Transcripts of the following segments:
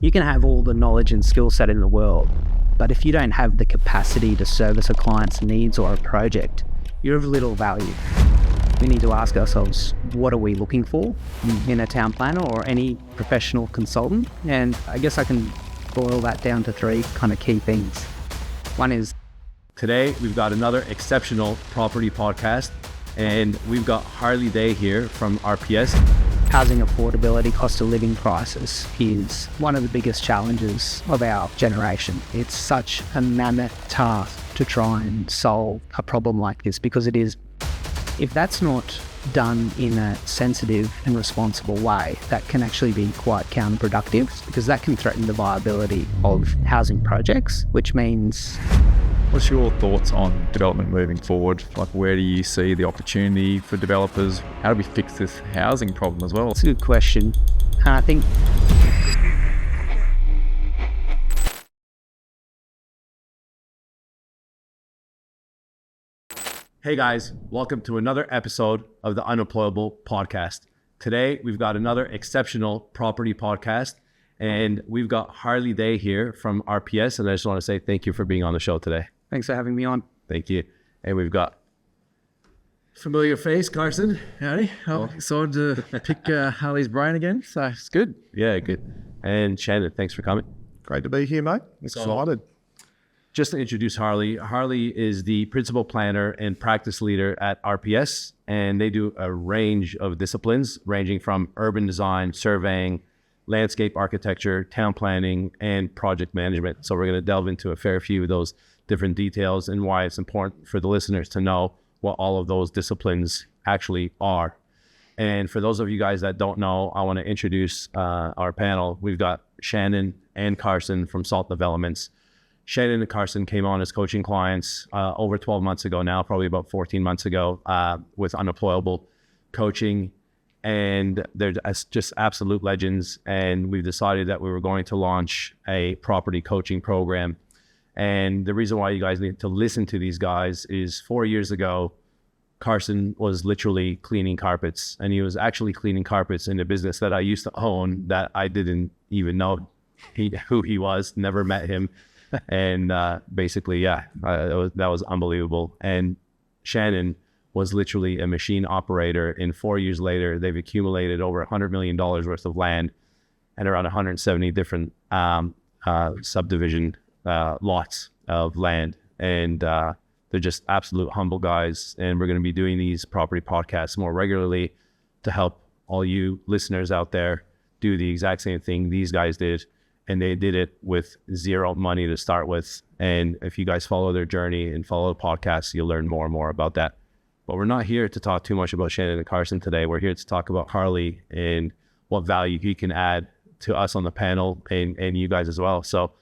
You can have all the knowledge and skill set in the world, but if you don't have the capacity to service a client's needs or a project, you're of little value. We need to ask ourselves, what are we looking for in a town planner or any professional consultant? And I guess I can boil that down to three kind of key things. One is, today we've got another exceptional property podcast, and we've got Harley Day here from RPS. Housing affordability, cost of living crisis is one of the biggest challenges of our generation. It's such a mammoth task to try and solve a problem like this, because it is, if that's not done in a sensitive and responsible way, that can actually be quite counterproductive, because that can threaten the viability of housing projects, which means... What's your thoughts on development moving forward? Like, where do you see the opportunity for developers? How do we fix this housing problem as well? It's a good question. I think Hey guys, welcome to another episode of the Unemployable Podcast. Today, we've got another exceptional property podcast, and we've got Harley Day here from RPS, and I just want to say thank you for being on the show today. thanks for having me on. Thank you. And we've got... Familiar face, Carson. Howdy. Excited to pick Harley's brain again, so it's good. Yeah, good. And Shannon, thanks for coming. Great to be here, mate. Excited. Just to introduce Harley, Harley is the principal planner and practice leader at RPS, and they do a range of disciplines ranging from urban design, surveying, landscape architecture, town planning, and project management. So we're going to delve into a fair few of those different details and why it's important for the listeners to know what all of those disciplines actually are. And for those of you guys that don't know, I want to introduce our panel. We've got Shannon and Carson from Salt Developments. Shannon and Carson came on as coaching clients over 12 months ago now, probably about 14 months ago, with Unemployable Coaching. And they're just absolute legends. And we've decided that we were going to launch a property coaching program. And the reason why you guys need to listen to these guys is 4 years ago, Carson was literally cleaning carpets, and he was actually cleaning carpets in a business that I used to own that I didn't even know who he was, never met him. And basically, that was unbelievable. And Shannon was literally a machine operator, and 4 years later, they've accumulated over $100 million worth of land and around 170 different subdivision lots of land. And they're just absolute humble guys. And we're going to be doing these property podcasts more regularly to help all you listeners out there do the exact same thing these guys did. And they did it with zero money to start with. And if you guys follow their journey and follow the podcast, you'll learn more and more about that. But we're not here to talk too much about Shannon and Carson today. We're here to talk about Harley and what value he can add to us on the panel and you guys as well. So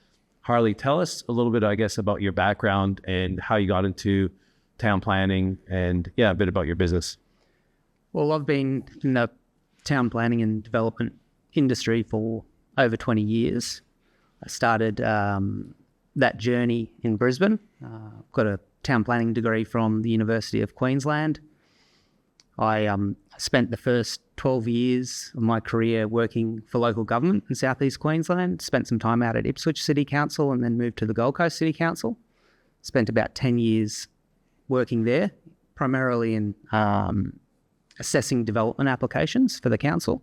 Harley, tell us a little bit, I guess, about your background and how you got into town planning, and a bit about your business. Well, I've been in the town planning and development industry for over 20 years. I started that journey in Brisbane. Got a town planning degree from the University of Queensland. I spent the first 12 years of my career working for local government in Southeast Queensland. Spent some time out at Ipswich City Council and then moved to the Gold Coast City Council. Spent about 10 years working there, primarily in assessing development applications for the council.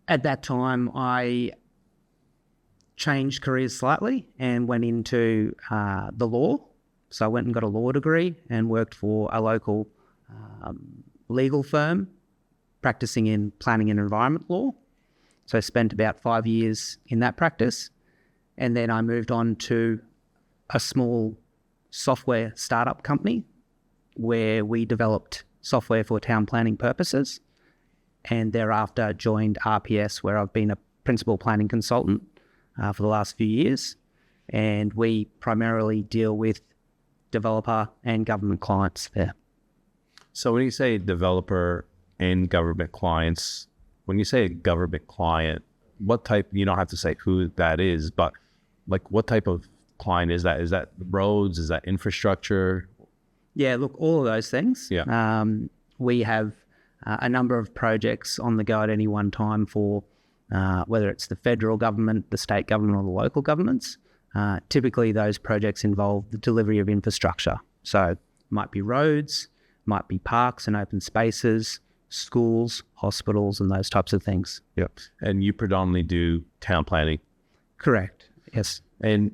At that time, I changed careers slightly and went into the law. So I went and got a law degree and worked for a local legal firm practicing in planning and environment law. So I spent about 5 years in that practice. And then I moved on to a small software startup company where we developed software for town planning purposes. And thereafter joined RPS, where I've been a principal planning consultant for the last few years. And we primarily deal with developer and government clients there. So when you say developer and government clients, when you say a government client, what type, you don't have to say who that is, but like what type of client is that? Is that roads? Is that infrastructure? Yeah, look, all of those things. Yeah. We have a number of projects on the go at any one time for whether it's the federal government, the state government, or the local governments. Typically, those projects involve the delivery of infrastructure. So it might be roads, might be parks and open spaces, schools, hospitals, and those types of things. Yep. And you predominantly do town planning. Correct. Yes. And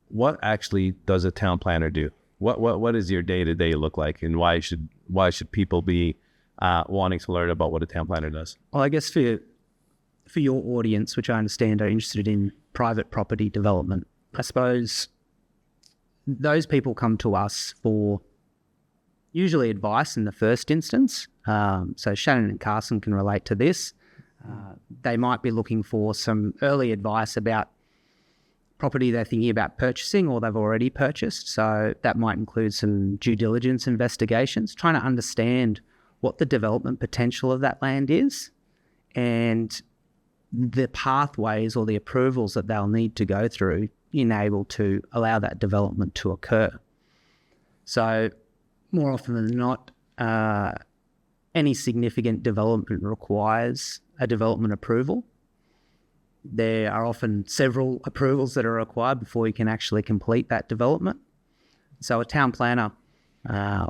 what actually does a town planner do? What does your day-to-day look like, and why should people be wanting to learn about what a town planner does? Well, I guess for your audience, which I understand are interested in private property development, I suppose those people come to us for usually advice in the first instance. So Shannon and Carson can relate to this. They might be looking for some early advice about property they're thinking about purchasing or they've already purchased. So that might include some due diligence investigations, trying to understand what the development potential of that land is and the pathways or the approvals that they'll need to go through in able to allow that development to occur. So more often than not, any significant development requires a development approval. There are often several approvals that are required before you can actually complete that development. So a town planner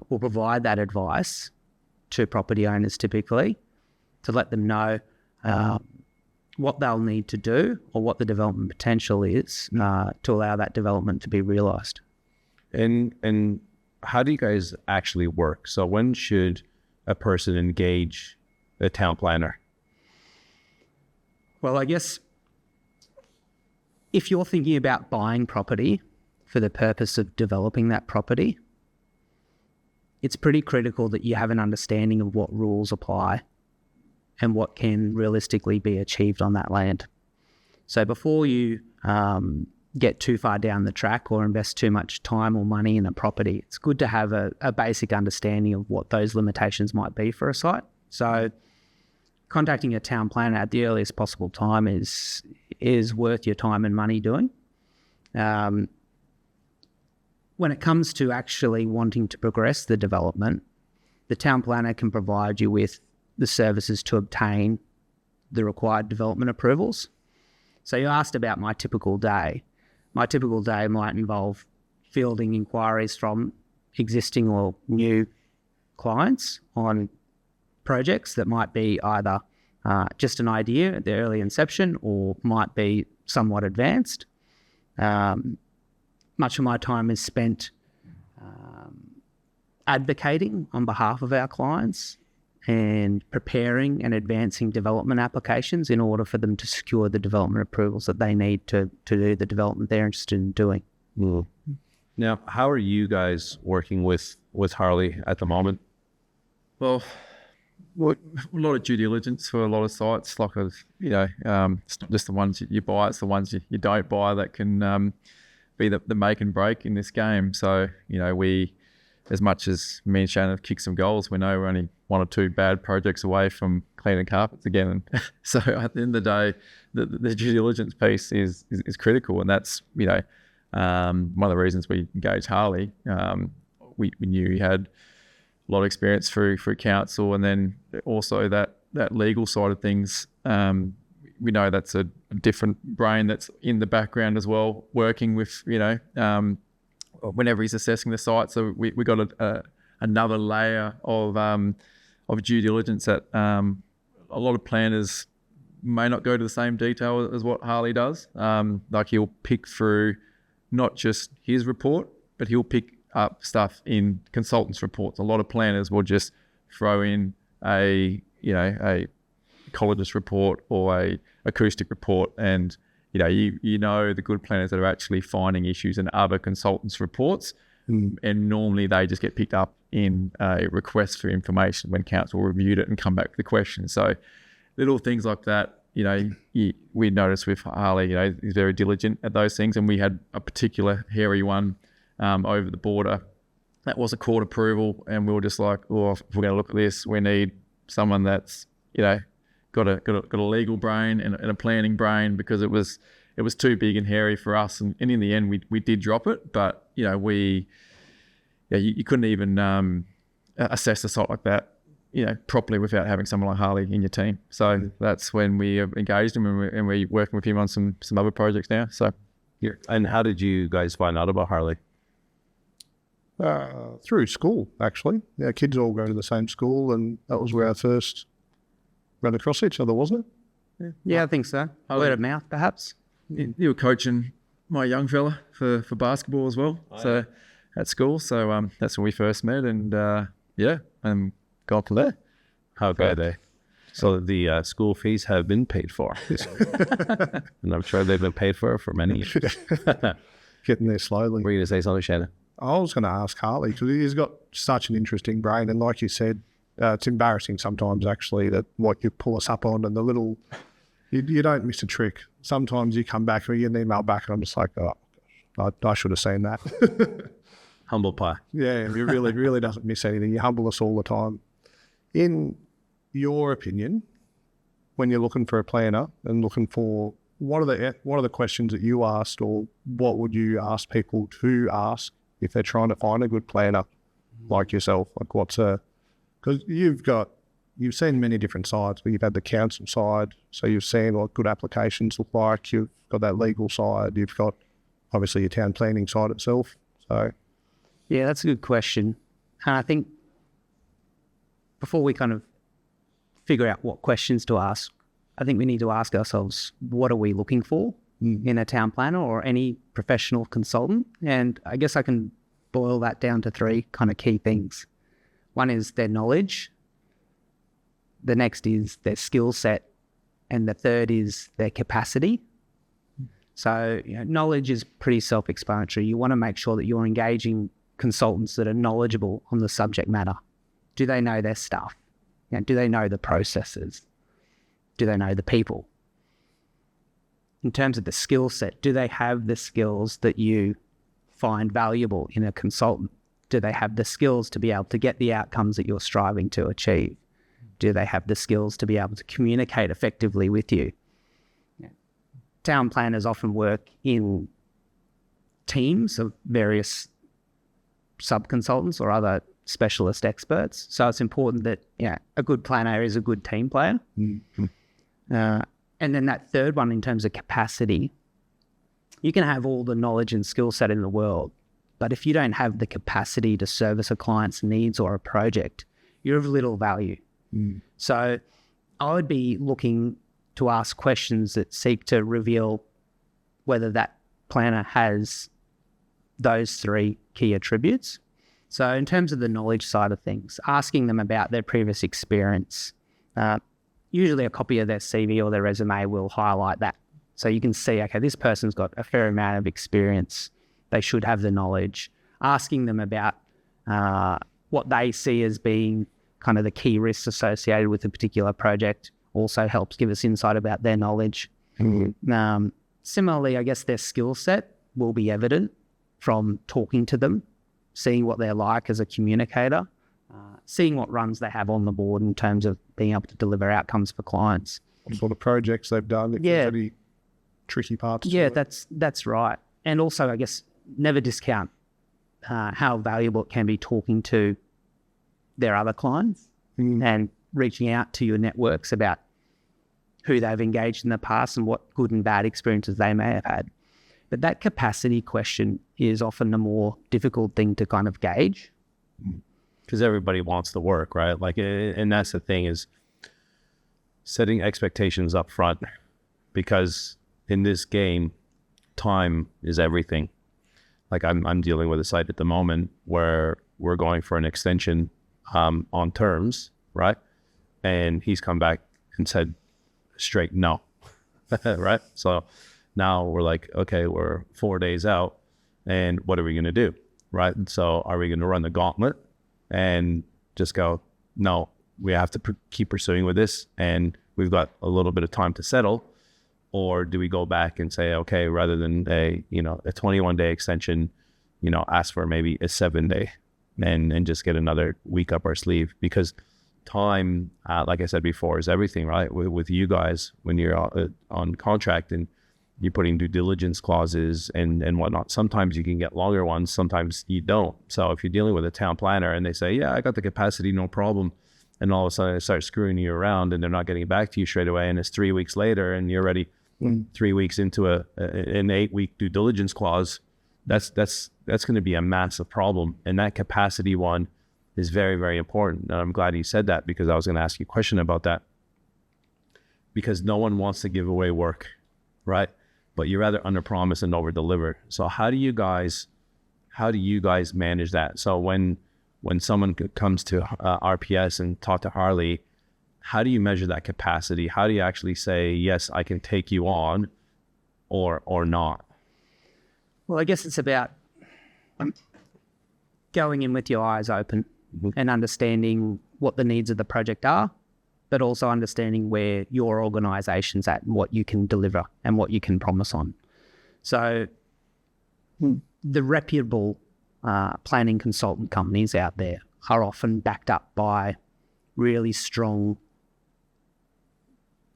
will provide that advice to property owners typically to let them know what they'll need to do or what the development potential is to allow that development to be realised. And how do you guys actually work? So when should a person engage a town planner? Well, I guess if you're thinking about buying property for the purpose of developing that property, it's pretty critical that you have an understanding of what rules apply and what can realistically be achieved on that land. So before you get too far down the track or invest too much time or money in a property, it's good to have a basic understanding of what those limitations might be for a site. So contacting a town planner at the earliest possible time is worth your time and money doing. When it comes to actually wanting to progress the development, the town planner can provide you with the services to obtain the required development approvals. So you asked about my typical day. My typical day might involve fielding inquiries from existing or new clients on projects that might be either just an idea at the early inception or might be somewhat advanced. Much of my time is spent advocating on behalf of our clients and preparing and advancing development applications in order for them to secure the development approvals that they need to do the development they're interested in doing. Mm. Now, how are you guys working with Harley at the moment? Well, a lot of due diligence for a lot of sites. Like, it's not just the ones you buy, it's the ones you don't buy that can be the make and break in this game. So, we, as much as me and Shannon have kicked some goals, we know we're only one or two bad projects away from cleaning carpets again. And so at the end of the day, the due diligence piece is critical. And that's, one of the reasons we engaged Harley. We knew he had a lot of experience through council, and then also that legal side of things. We know that's a different brain that's in the background as well, working with, whenever he's assessing the site. So we got another layer of due diligence that a lot of planners may not go to the same detail as what Harley does. Like, he'll pick through not just his report, but he'll pick up stuff in consultants' reports. A lot of planners will just throw in a ecologist report or a acoustic report, and the good planners that are actually finding issues in other consultants' reports, and normally they just get picked up in a request for information when council reviewed it and come back with the question. So little things like that, we noticed with Harley, he's very diligent at those things, and we had a particular hairy one over the border that was a court approval, and we were just like, oh, if we're going to look at this, we need someone that's got a legal brain and a planning brain, because it was too big and hairy for us, and in the end we did drop it. But you couldn't even assess a site like that properly without having someone like Harley in your team. So that's when we engaged him, and we're working with him on some other projects now. So, And how did you guys find out about Harley? Through school, actually. Our kids all go to the same school, and that was where I first ran across each other, wasn't it? Yeah, I think so. Word of mouth, perhaps. you were coaching my young fella for basketball as well. So at school. So that's when we first met, and and got from there. How good are they? So the school fees have been paid for. And I'm sure they've been paid for many years. Getting there slowly. Were you going to say something, Shannon? I was going to ask Harley, because he's got such an interesting brain, and like you said, it's embarrassing sometimes actually that what you pull us up on and the little, you don't miss a trick. Sometimes you come back or you get an email back and I'm just like, oh, I should have seen that. Humble pie. Yeah, he really doesn't miss anything. You humble us all the time. In your opinion, when you're looking for a planner and looking for, what are the questions that you asked, or what would you ask people to ask if they're trying to find a good planner like yourself? Like because you've seen many different sides, but you've had the council side, so you've seen what good applications look like. You've got that legal side. You've got obviously your town planning side itself. So, yeah, that's a good question. And I think before we kind of figure out what questions to ask, I think we need to ask ourselves, what are we looking for in a town planner or any professional consultant? And I guess I can boil that down to three kind of key things. One is their knowledge. The next is their skill set. And the third is their capacity. So knowledge is pretty self-explanatory. You want to make sure that you're engaging consultants that are knowledgeable on the subject matter. Do they know their stuff? Do they know the processes? Do they know the people? In terms of the skill set, do they have the skills that you find valuable in a consultant? Do they have the skills to be able to get the outcomes that you're striving to achieve? Do they have the skills to be able to communicate effectively with you? Town planners often work in teams of various sub-consultants or other specialist experts. So it's important that a good planner is a good team player. Mm-hmm. And then that third one, in terms of capacity, you can have all the knowledge and skill set in the world, but if you don't have the capacity to service a client's needs or a project, you're of little value. So I would be looking to ask questions that seek to reveal whether that planner has those three key attributes. So in terms of the knowledge side of things, asking them about their previous experience, usually a copy of their CV or their resume will highlight that. So you can see, okay, this person's got a fair amount of experience. They should have the knowledge. Asking them about what they see as being kind of the key risks associated with a particular project also helps give us insight about their knowledge. Mm-hmm. Similarly, I guess their skill set will be evident from talking to them, seeing what they're like as a communicator, seeing what runs they have on the board in terms of being able to deliver outcomes for clients. What sort of projects they've done, if there's any tricky parts to it. That's right. And also, I guess, never discount how valuable it can be talking to their other clients and reaching out to your networks about who they've engaged in the past and what good and bad experiences they may have had. But that capacity question is often a more difficult thing to kind of gauge. Because everybody wants the work, right? Like, and that's the thing, is setting expectations up front, because in this game, time is everything. Like I'm dealing with a site at the moment where we're going for an extension on terms, right? And he's come back and said straight no, right? So now we're like, okay, we're 4 days out, and what are we going to do, right? And so are we going to run the gauntlet and just go, no, we have to keep pursuing with this, and we've got a little bit of time to settle? Or do we go back and say, okay, rather than a 21-day extension, ask for maybe a 7-day and just get another week up our sleeve? Because time, like I said before, is everything, right? With you guys, when you're on contract and you're putting due diligence clauses and whatnot, sometimes you can get longer ones, sometimes you don't. So if you're dealing with a town planner and they say, yeah, I got the capacity, no problem, and all of a sudden they start screwing you around and they're not getting back to you straight away, and it's 3 weeks later and you're already 3 weeks into an 8-week due diligence clause, that's going to be a massive problem. And that capacity one is very, very important. And I'm glad you said that, because I was going to ask you a question about that. Because no one wants to give away work, right? But you rather underpromise and overdeliver. So how do you guys manage that? So when someone comes to RPS and talk to Harley, how do you measure that capacity? How do you actually say, yes, I can take you on, or not? Well, I guess it's about going in with your eyes open and understanding what the needs of the project are, but also understanding where your organisation's at and what you can deliver and what you can promise on. So the reputable planning consultant companies out there are often backed up by really strong,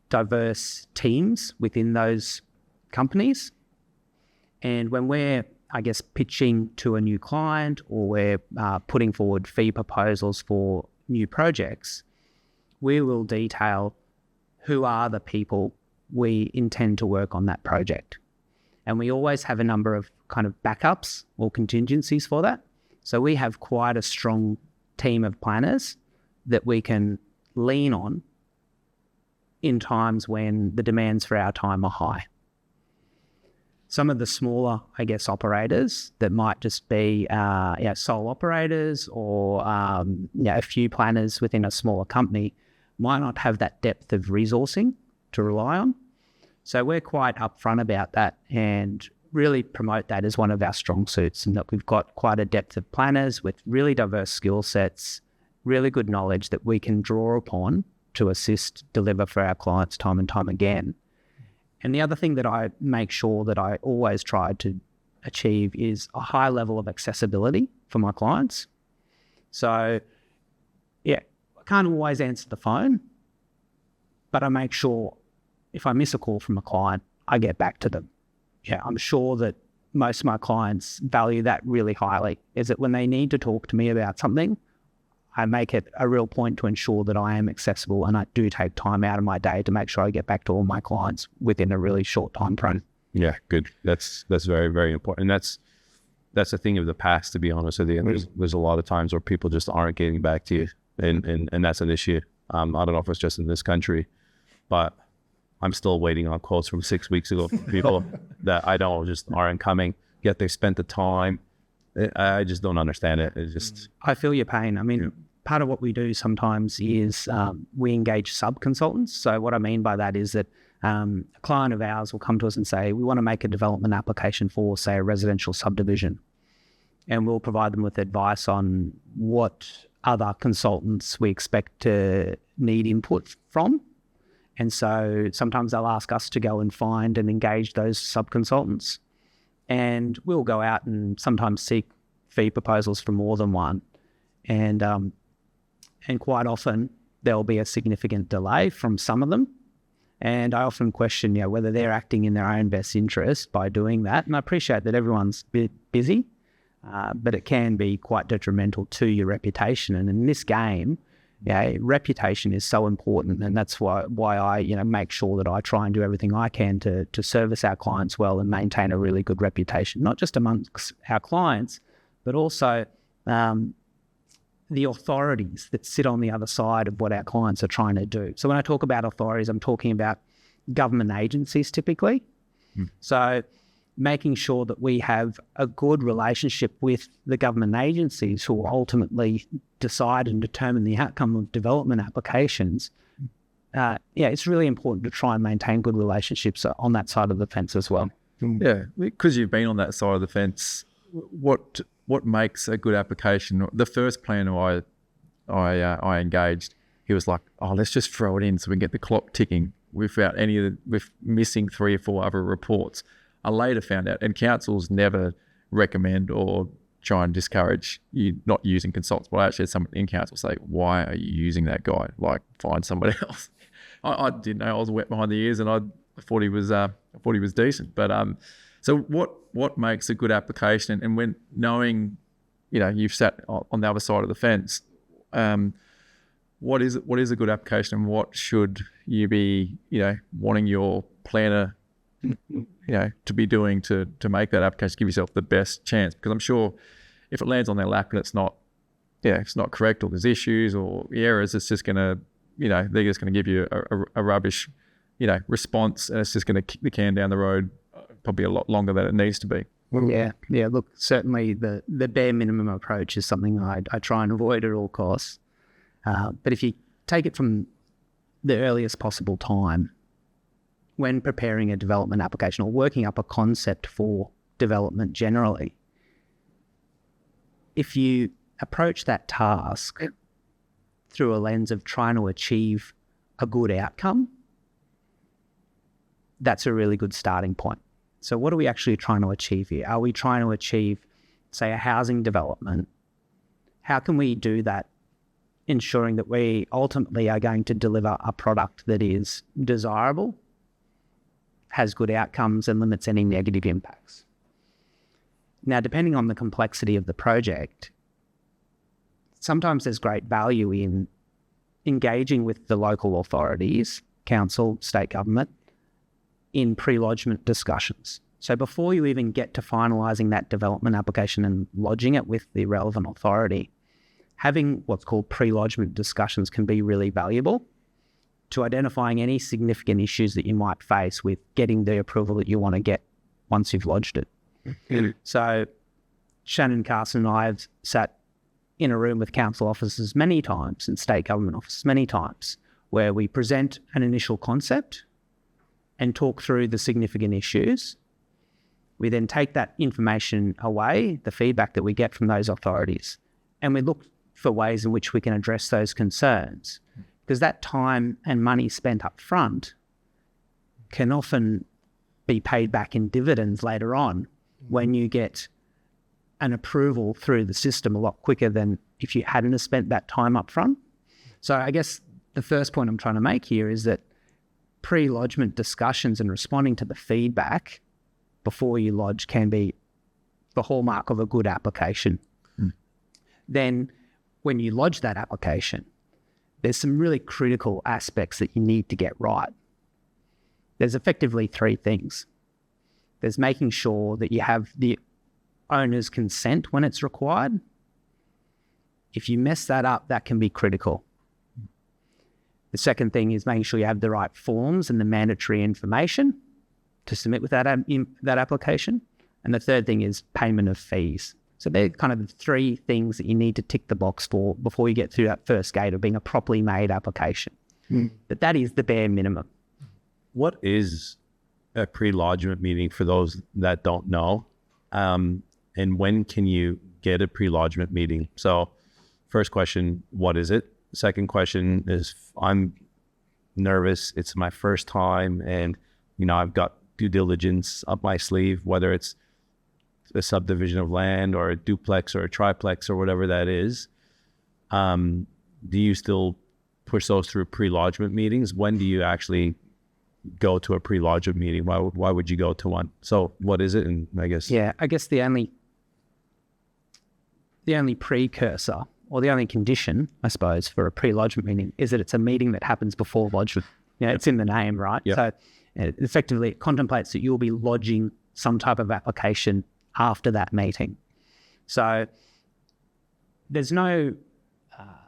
diverse teams within those companies. And when we're, I guess, pitching to a new client, or we're putting forward fee proposals for new projects, we will detail who are the people we intend to work on that project. And we always have a number of kind of backups or contingencies for that. So we have quite a strong team of planners that we can lean on in times when the demands for our time are high. Some of the smaller, I guess, operators that might just be sole operators, or a few planners within a smaller company might not have that depth of resourcing to rely on. So we're quite upfront about that and really promote that as one of our strong suits, and that we've got quite a depth of planners with really diverse skill sets, really good knowledge that we can draw upon to assist deliver for our clients time and time again. And the other thing that I make sure that I always try to achieve is a high level of accessibility for my clients. So, I can't always answer the phone, but I make sure if I miss a call from a client, I get back to them. I'm sure that most of my clients value that really highly, is that when they need to talk to me about something, I make it a real point to ensure that I am accessible, and I do take time out of my day to make sure I get back to all my clients within a really short time frame. Yeah, good. That's very, very important. And that's a thing of the past, to be honest with you. There's a lot of times where people just aren't getting back to you, and that's an issue. I don't know if it's just in this country, but I'm still waiting on quotes from 6 weeks ago from people that I know just aren't coming, yet they spent the time. I just don't understand it. It's just... I feel your pain. I mean, part of what we do sometimes is we engage sub-consultants. So what I mean by that is that a client of ours will come to us and say, we want to make a development application for, say, a residential subdivision. And we'll provide them with advice on what other consultants we expect to need input from. And so sometimes they'll ask us to go and find and engage those sub-consultants. And we'll go out and sometimes seek fee proposals for more than one. And quite often there'll be a significant delay from some of them. And I often question, whether they're acting in their own best interest by doing that. And I appreciate that everyone's a bit busy, but it can be quite detrimental to your reputation. And in this game, reputation is so important, and that's why I make sure that I try and do everything I can to service our clients well and maintain a really good reputation, not just amongst our clients, but also the authorities that sit on the other side of what our clients are trying to do. So when I talk about authorities, I'm talking about government agencies typically. So making sure that we have a good relationship with the government agencies who will ultimately decide and determine the outcome of development applications. It's really important to try and maintain good relationships on that side of the fence as well. Yeah, because you've been on that side of the fence, what makes a good application? The first planner I engaged, he was like, let's just throw it in so we can get the clock ticking without with missing 3 or 4 other reports. I later found out, and councils never recommend or try and discourage you not using consultants. But I actually had someone in council say, why are you using that guy? Like, find somebody else. I didn't know. I was wet behind the ears, and I thought he was decent. But so what makes a good application? And when knowing, you've sat on the other side of the fence, what is a good application, and what should you be, wanting your planner, to be doing to make that application, give yourself the best chance? Because I'm sure if it lands on their lap and it's not correct, or there's issues or errors, it's just going to, they're just going to give you a rubbish, response, and it's just going to kick the can down the road probably a lot longer than it needs to be. Yeah. Look, certainly the bare minimum approach is something I try and avoid at all costs. But if you take it from the earliest possible time, when preparing a development application or working up a concept for development generally, if you approach that task through a lens of trying to achieve a good outcome, that's a really good starting point. So what are we actually trying to achieve here? Are we trying to achieve, say, a housing development? How can we do that, ensuring that we ultimately are going to deliver a product that is desirable, has good outcomes, and limits any negative impacts? Now, depending on the complexity of the project, sometimes there's great value in engaging with the local authorities, council, state government, in pre-lodgement discussions. So before you even get to finalising that development application and lodging it with the relevant authority, having what's called pre-lodgement discussions can be really valuable to identifying any significant issues that you might face with getting the approval that you want to get once you've lodged it. So Shannon, Carson and I have sat in a room with council officers many times and state government offices many times, where we present an initial concept and talk through the significant issues. We then take that information away, the feedback that we get from those authorities, and we look for ways in which we can address those concerns. Because that time and money spent up front can often be paid back in dividends later on when you get an approval through the system a lot quicker than if you hadn't have spent that time up front. So I guess the first point I'm trying to make here is that pre-lodgement discussions and responding to the feedback before you lodge can be the hallmark of a good application. Then when you lodge that application, there's some really critical aspects that you need to get right. There's effectively three things. There's making sure that you have the owner's consent when it's required. If you mess that up, that can be critical. The second thing is making sure you have the right forms and the mandatory information to submit with that application. And the third thing is payment of fees. So they're kind of the three things that you need to tick the box for before you get through that first gate of being a properly made application. But that is the bare minimum. What is a pre-lodgement meeting for those that don't know? And when can you get a pre-lodgement meeting? So first question, what is it? Second question is, I'm nervous. It's my first time and, I've got due diligence up my sleeve, whether it's a subdivision of land or a duplex or a triplex or whatever that is. Do you still push those through pre-lodgement meetings? When do you actually go to a pre-lodgement meeting? Why would you go to one? So what is it? And I guess the only precursor or the only condition, I suppose, for a pre-lodgement meeting is that it's a meeting that happens before lodgement. It's in the name, right? Yep. So effectively it contemplates that you'll be lodging some type of application after that meeting. So there's no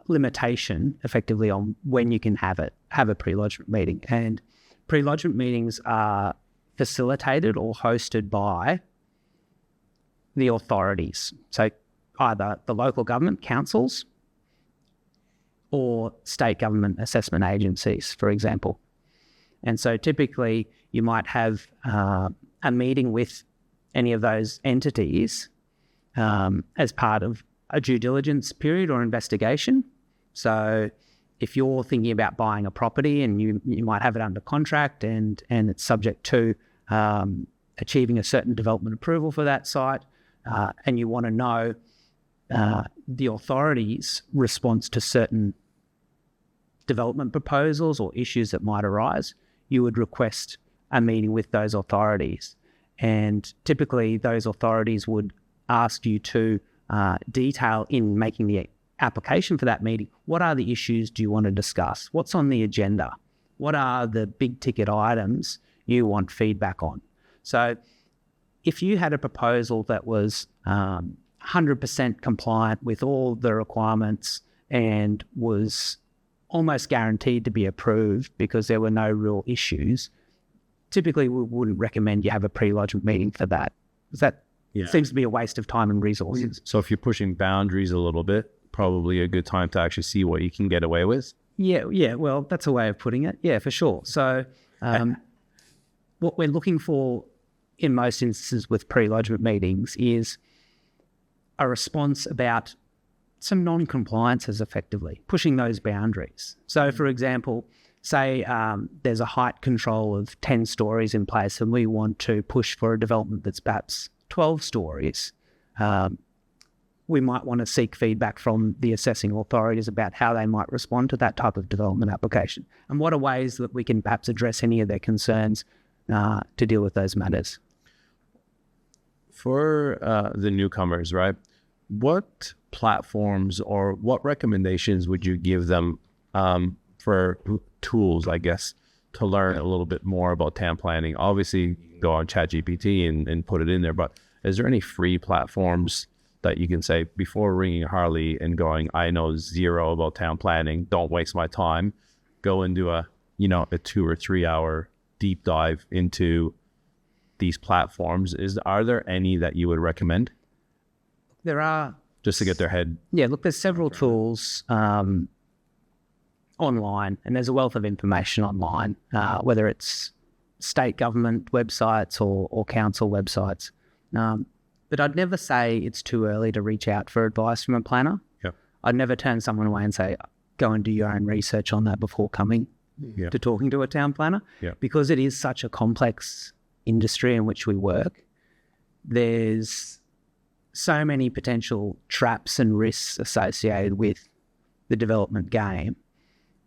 limitation effectively on when you can have a pre-lodgement meeting. And pre-lodgement meetings are facilitated or hosted by the authorities. So either the local government councils or state government assessment agencies, for example. And so typically you might have a meeting with any of those entities as part of a due diligence period or investigation. So if you're thinking about buying a property and you might have it under contract and it's subject to achieving a certain development approval for that site, and you want to know the authorities' response to certain development proposals or issues that might arise, you would request a meeting with those authorities. And typically those authorities would ask you to detail in making the application for that meeting, what are the issues do you want to discuss? What's on the agenda? What are the big ticket items you want feedback on? So if you had a proposal that was 100% compliant with all the requirements and was almost guaranteed to be approved because there were no real issues, typically we wouldn't recommend you have a pre-lodgement meeting for that. Because that seems to be a waste of time and resources. So if you're pushing boundaries a little bit, probably a good time to actually see what you can get away with. Yeah, well, that's a way of putting it. Yeah, for sure. So what we're looking for in most instances with pre-lodgement meetings is a response about some non-compliances, effectively, pushing those boundaries. So, for example, say there's a height control of 10 stories in place and we want to push for a development that's perhaps 12 stories. We might want to seek feedback from the assessing authorities about how they might respond to that type of development application and what are ways that we can perhaps address any of their concerns to deal with those matters. For the newcomers, right, what platforms or what recommendations would you give them for tools, I guess, to learn a little bit more about town planning? Obviously, you can go on ChatGPT and put it in there, but is there any free platforms that you can say, before ringing Harley and going, I know zero about town planning, don't waste my time, go and do a 2 or 3 hour deep dive into these platforms? Are there any that you would recommend? There are. Just to get their head. Yeah, look, there's several tools online, and there's a wealth of information online, whether it's state government websites or council websites. But I'd never say it's too early to reach out for advice from a planner. Yep. I'd never turn someone away and say, go and do your own research on that before coming to talking to a town planner, because it is such a complex industry in which we work. There's so many potential traps and risks associated with the development game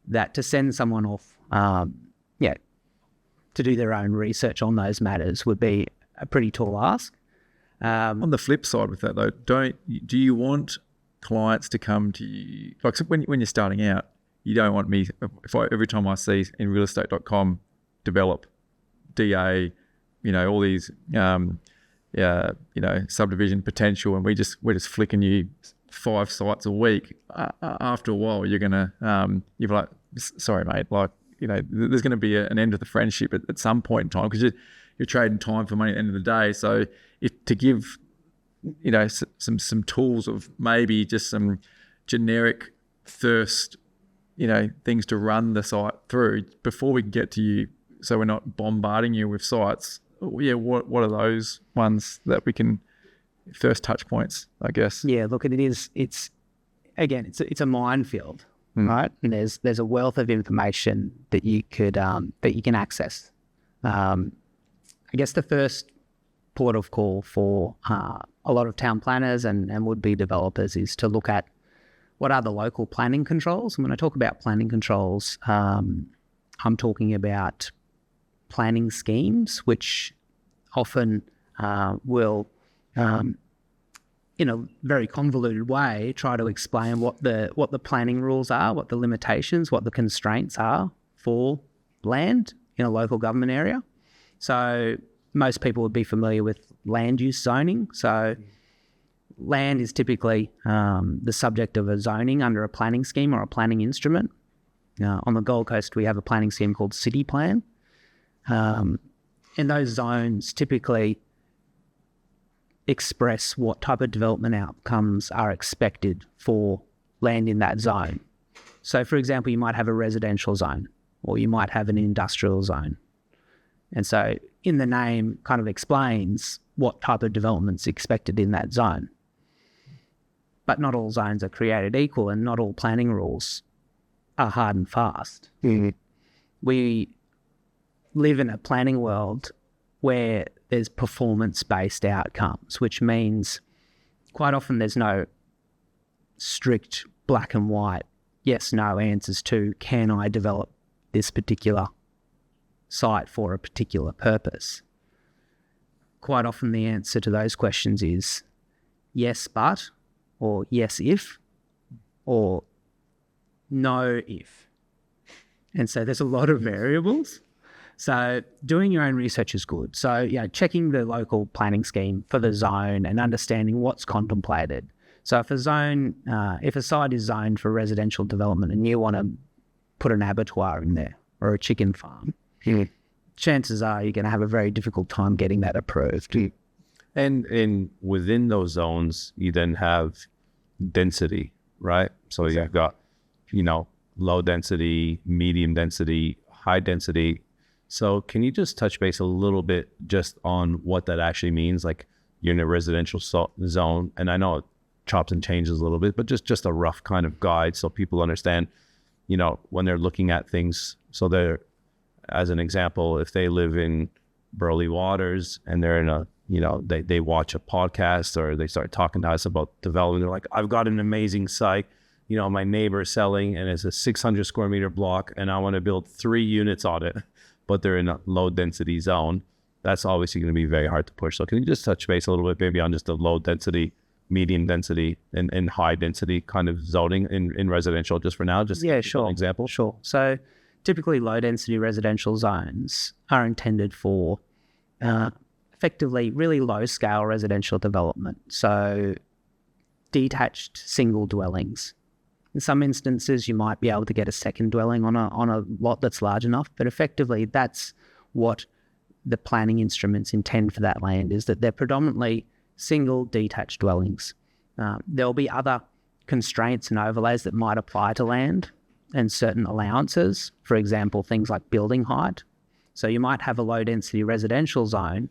that to send someone off, to do their own research on those matters would be a pretty tall ask. On the flip side with that though, do you want clients to come to you? Like, so when you're starting out, you don't want me, every time I see in realestate.com, develop, DA, all these, subdivision potential, and we're just flicking you 5 sites a week. After a while, you're gonna, you're like, sorry, mate, there's going to be an end of the friendship at some point in time, because you're trading time for money at the end of the day. So to give, some tools of maybe just some generic thirst, things to run the site through before we can get to you, so we're not bombarding you with sites. What are those ones that we can, first touch points, I guess? Yeah, look, it's a minefield, right? And there's a wealth of information that you can access. I guess the first port of call for a lot of town planners and would-be developers is to look at what are the local planning controls. And when I talk about planning controls, I'm talking about planning schemes, which often will, in a very convoluted way, try to explain what the planning rules are, what the limitations, what the constraints are for land in a local government area. So most people would be familiar with land use zoning. So land is typically the subject of a zoning under a planning scheme or a planning instrument. On the Gold Coast, we have a planning scheme called City Plan. And those zones typically express what type of development outcomes are expected for land in that zone. So, for example, you might have a residential zone or you might have an industrial zone. And so in the name kind of explains what type of development's expected in that zone. But not all zones are created equal, and not all planning rules are hard and fast. Mm-hmm. We live in a planning world where there's performance-based outcomes, which means quite often there's no strict black and white yes, no answers to, can I develop this particular site for a particular purpose? Quite often the answer to those questions is yes, but, or yes, if. or no if. And so there's a lot of variables. So doing your own research is good. So checking the local planning scheme for the zone and understanding what's contemplated. So if a site is zoned for residential development and you want to put an abattoir in there or a chicken farm, chances are you're going to have a very difficult time getting that approved. And within those zones, you then have density, right? So you've got, low density, medium density, high density. So can you just touch base a little bit just on what that actually means? Like you're in a residential zone, and I know it chops and changes a little bit, but just a rough kind of guide so people understand, when they're looking at things. So they're, as an example, if they live in Burley Waters and they're in a, they watch a podcast or they start talking to us about development, they're like, I've got an amazing site. My neighbor is selling and it's a 600 square meter block and I want to build 3 units on it, but they're in a low density zone. That's obviously going to be very hard to push. So can you just touch base a little bit maybe on just the low density, medium density and high density kind of zoning in residential just for now? Sure. An example. Sure. So typically low density residential zones are intended for effectively really low scale residential development. So detached single dwellings. In some instances, you might be able to get a second dwelling on a lot that's large enough, but effectively that's what the planning instruments intend for that land, is that they're predominantly single detached dwellings. There'll be other constraints and overlays that might apply to land and certain allowances, for example, things like building height. So you might have a low density residential zone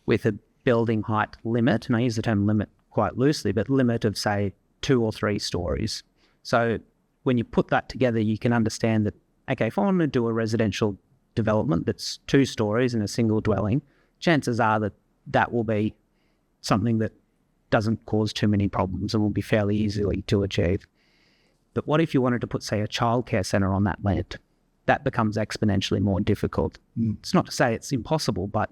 with a building height limit, and I use the term limit quite loosely, but limit of say 2 or 3 stories. So when you put that together, you can understand that, okay, if I want to do a residential development that's 2 stories in a single dwelling, chances are that that will be something that doesn't cause too many problems and will be fairly easily to achieve. But what if you wanted to put, say, a childcare centre on that land? That becomes exponentially more difficult. It's not to say it's impossible, but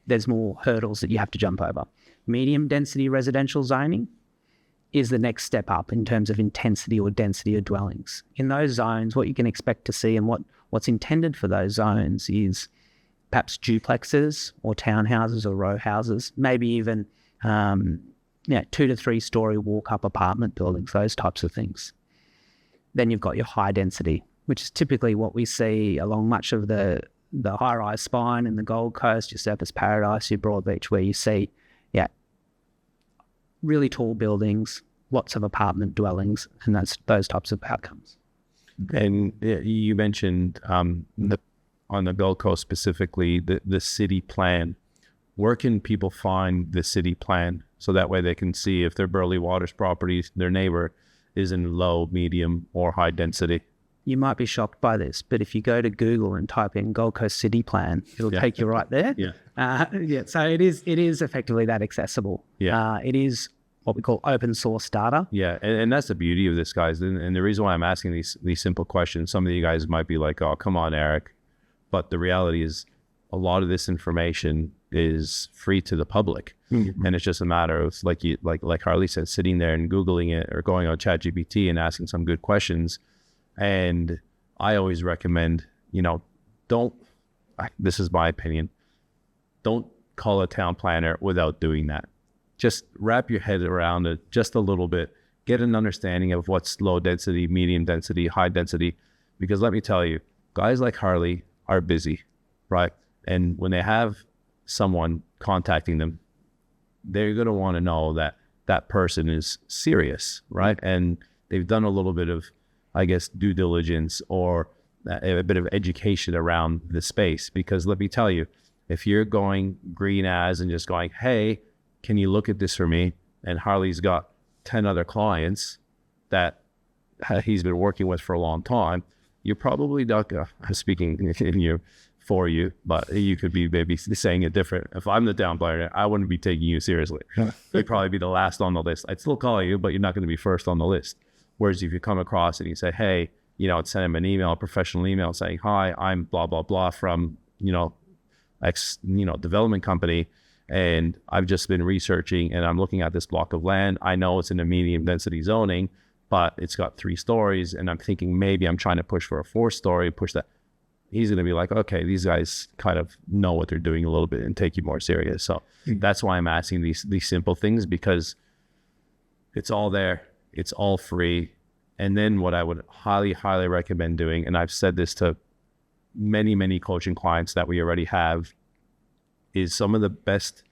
there's more hurdles that you have to jump over. Medium density residential zoning is the next step up in terms of intensity or density of dwellings. In those zones, what you can expect to see and what's intended for those zones is perhaps duplexes or townhouses or row houses, maybe even 2 to 3 story walk-up apartment buildings, those types of things. Then you've got your high density, which is typically what we see along much of the high-rise spine in the Gold Coast, your Surfers Paradise, your Broadbeach, where you see really tall buildings, lots of apartment dwellings, and that's those types of outcomes. And you mentioned on the Gold Coast specifically, the city plan. Where can people find the city plan so that way they can see if their Burley Waters properties, their neighbor, is in low, medium, or high density? You might be shocked by this, but if you go to Google and type in Gold Coast City Plan, it'll take you right there. So it is effectively that accessible. It is what we call open source data. Yeah, and that's the beauty of this, guys. And the reason why I'm asking these simple questions, some of you guys might be like, oh, come on, Eric. But the reality is a lot of this information is free to the public. Mm-hmm. And it's just a matter of, like Harley said, sitting there and Googling it or going on ChatGPT and asking some good questions. And I always recommend, this is my opinion, don't call a town planner without doing that. Just wrap your head around it just a little bit, get an understanding of what's low density, medium density, high density, because let me tell you, guys like Harley are busy, right? And when they have someone contacting them, they're going to want to know that that person is serious, right? And they've done a little bit of, I guess, due diligence or a bit of education around the space. Because let me tell you, if you're going green as and just going, hey, can you look at this for me? And Harley's got 10 other clients that he's been working with for a long time, you're probably not speaking for you, but you could be maybe saying it different. If I'm the town planner, I wouldn't be taking you seriously. You'd probably be the last on the list. I'd still call you, but you're not going to be first on the list. Whereas if you come across and you say, hey, send him an email, a professional email saying, hi, I'm blah, blah, blah from, X, development company. And I've just been researching and I'm looking at this block of land. I know it's in a medium density zoning, but it's got 3 stories, and I'm thinking maybe I'm trying to push for a 4-story, push that. He's going to be like, okay, these guys kind of know what they're doing a little bit and take you more serious. So that's why I'm asking these simple things, because it's all there. It's all free. And then what I would highly, highly recommend doing, and I've said this to many, many coaching clients that we already have, is some of the best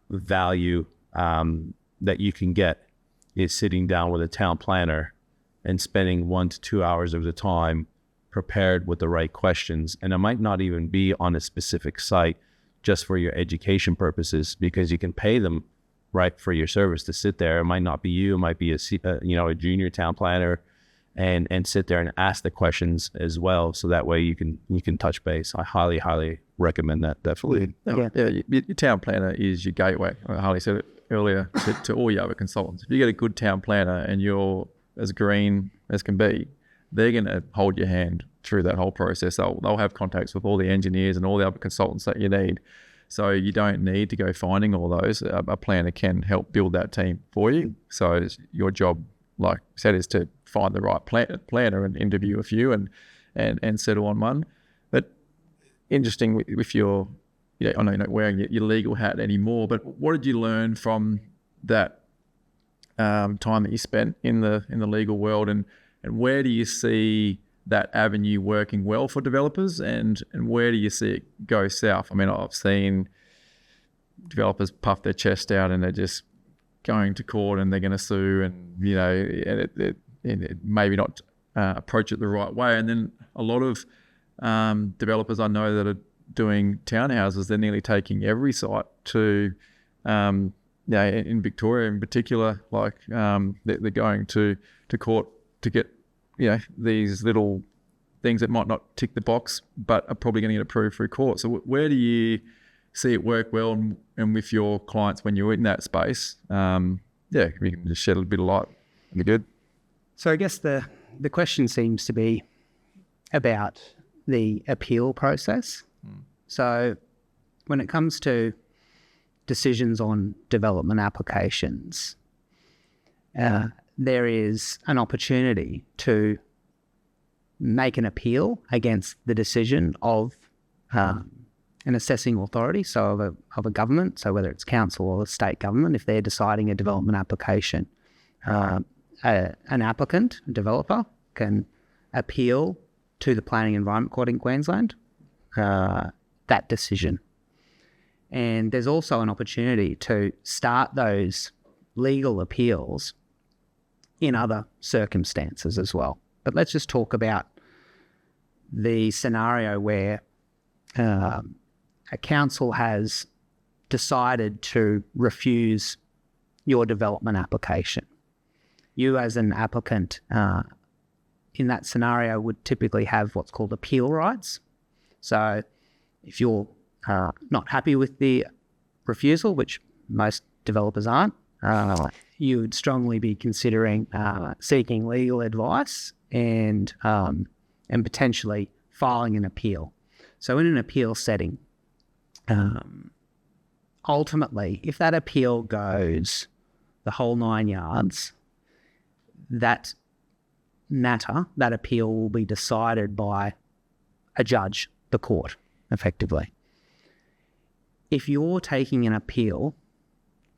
value that you can get is sitting down with a town planner and spending 1 to 2 hours of the time prepared with the right questions. And it might not even be on a specific site, just for your education purposes, because you can pay them right for your service to sit there. It might not be you, it might be a junior town planner, and sit there and ask the questions as well. So that way you can touch base. I highly, highly recommend that. Definitely. Your town planner is your gateway. Harley said it earlier to all your other consultants. If you get a good town planner and you're as green as can be, they're going to hold your hand through that whole process. They'll have contacts with all the engineers and all the other consultants that you need. So you don't need to go finding all those. A planner can help build that team for you. So it's your job, like I said, is to find the right planner and interview a few and settle on one. But interesting if you're, I know you're not wearing your legal hat anymore, but what did you learn from that time that you spent in the legal world, and where do you see that avenue working well for developers, and where do you see it go south? I mean, I've seen developers puff their chest out and they're just going to court and they're going to sue, and and it maybe not approach it the right way. And then a lot of developers I know that are doing townhouses, they're nearly taking every site to in Victoria in particular, like they're going to court to get these little things that might not tick the box but are probably going to get approved through court. So where do you see it work well and with your clients when you're in that space? If you can just shed a little bit of light, that'd be good. So I guess the question seems to be about the appeal process. So when it comes to decisions on development applications, there is an opportunity to make an appeal against the decision of an assessing authority, so of a government, so whether it's council or the state government, if they're deciding a development application. An applicant, a developer, can appeal to the Planning Environment Court in Queensland that decision. And there's also an opportunity to start those legal appeals in other circumstances as well. But let's just talk about the scenario where a council has decided to refuse your development application. You as an applicant in that scenario would typically have what's called appeal rights. So if you're not happy with the refusal, which most developers aren't, you would strongly be considering seeking legal advice and potentially filing an appeal. So in an appeal setting, ultimately, if that appeal goes the whole 9 yards, that matter, that appeal will be decided by a judge, the court, effectively. If you're taking an appeal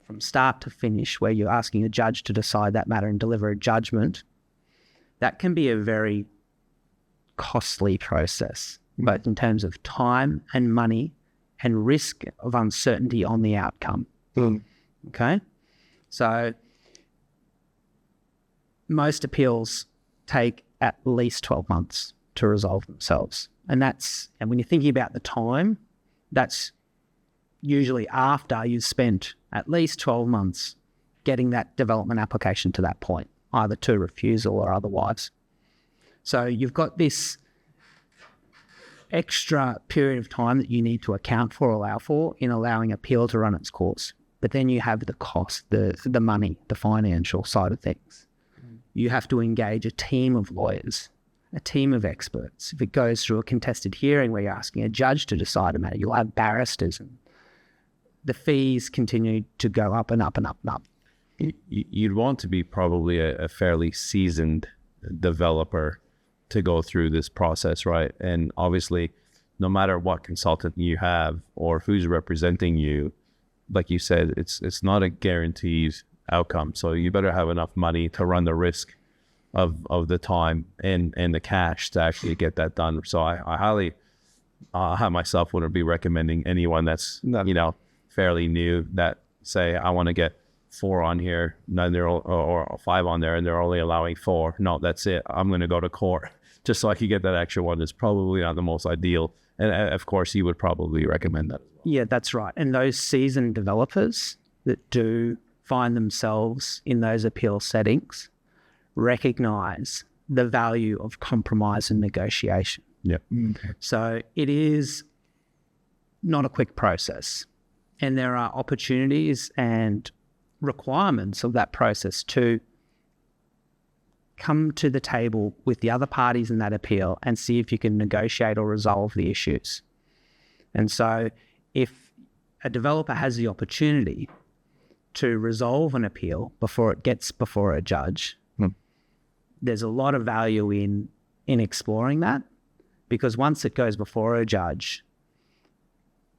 from start to finish, where you're asking a judge to decide that matter and deliver a judgment, that can be a very costly process, both in terms of time and money and risk of uncertainty on the outcome. Okay? So most appeals take at least 12 months to resolve themselves. And when you're thinking about the time, that's usually after you've spent at least 12 months getting that development application to that point, either to refusal or otherwise. So you've got this extra period of time that you need to account for, allow for, in allowing appeal to run its course. But then you have the cost, the money, the financial side of things. You have to engage a team of lawyers, a team of experts. If it goes through a contested hearing where you're asking a judge to decide a matter, you'll have barristers, and the fees continue to go up and up and up and up. you'd want to be probably a fairly seasoned developer to go through this process, right? And obviously, no matter what consultant you have or who's representing you, like you said, it's not a guaranteed outcome. So you better have enough money to run the risk of the time and the cash to actually get that done. So I highly, I myself wouldn't be recommending anyone that's, fairly new that say, I want to get 4 on here, or 5 on there, and they're only allowing 4. No, that's it. I'm going to go to court just so I can get that extra one. Is probably not the most ideal. And of course, you would probably recommend that as well. Yeah, that's right. And those seasoned developers that do find themselves in those appeal settings recognize the value of compromise and negotiation. Yeah. Okay. So it is not a quick process. And there are opportunities and requirements of that process to come to the table with the other parties in that appeal and see if you can negotiate or resolve the issues. And so if a developer has the opportunity to resolve an appeal before it gets before a judge, there's a lot of value in exploring that, because once it goes before a judge,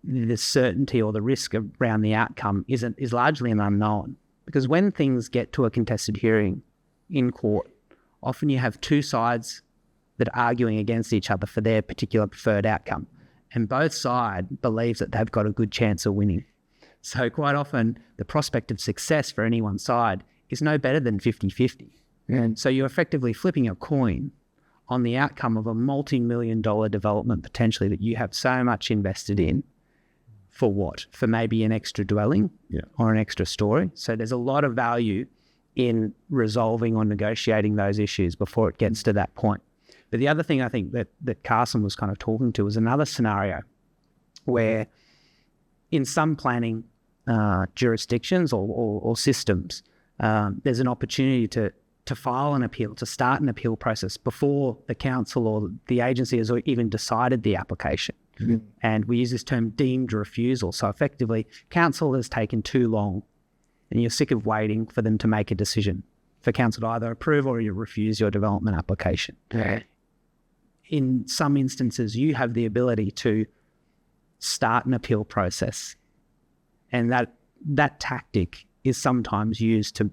the certainty or the risk around the outcome is largely an unknown. Because when things get to a contested hearing in court, often you have 2 sides that are arguing against each other for their particular preferred outcome. And both sides believe that they've got a good chance of winning. So quite often, the prospect of success for any one side is no better than 50-50. And so you're effectively flipping a coin on the outcome of a multi-million-dollar development potentially that you have so much invested in. For what? For maybe an extra dwelling or an extra story. So there's a lot of value in resolving or negotiating those issues before it gets to that point. But the other thing I think that Carson was kind of talking to was another scenario where in some planning jurisdictions or systems, there's an opportunity to file an appeal, to start an appeal process before the council or the agency has even decided the application. Mm-hmm. And we use this term deemed refusal. So effectively, council has taken too long and you're sick of waiting for them to make a decision, for council to either approve or you refuse your development application. Yeah. In some instances, you have the ability to start an appeal process. And that tactic is sometimes used to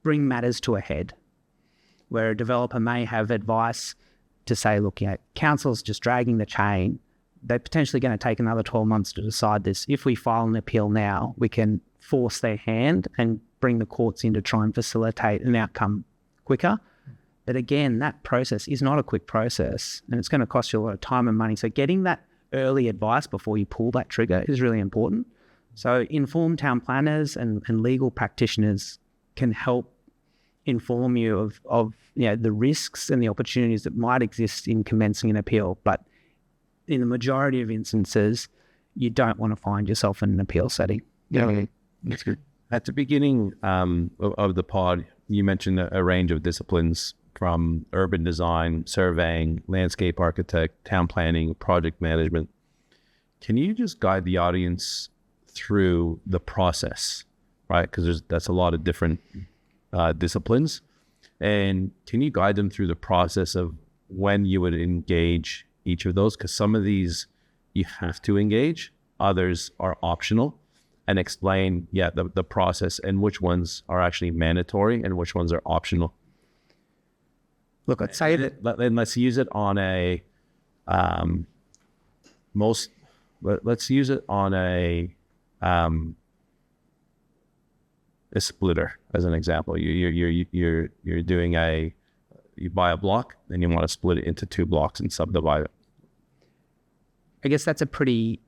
bring matters to a head, where a developer may have advice to say, look, council's just dragging the chain. They're potentially going to take another 12 months to decide this. If we file an appeal now, we can force their hand and bring the courts in to try and facilitate an outcome quicker. But again, that process is not a quick process and it's going to cost you a lot of time and money. So getting that early advice before you pull that trigger is really important. So informed town planners and legal practitioners can help inform you of the risks and the opportunities that might exist in commencing an appeal. But in the majority of instances, you don't want to find yourself in an appeal setting. Yeah, that's good. At the beginning of the pod, you mentioned a range of disciplines from urban design, surveying, landscape architect, town planning, project management. Can you just guide the audience through the process, right? Because that's a lot of different disciplines. And can you guide them through the process of when you would engage each of those? Because some of these you have to engage, others are optional, and explain the process and which ones are actually mandatory and which ones are optional. Look, I'd say that let's use it on a let's use it on a splitter as an example. You're doing you buy a block and you want to split it into 2 blocks and subdivide it. I guess that's a pretty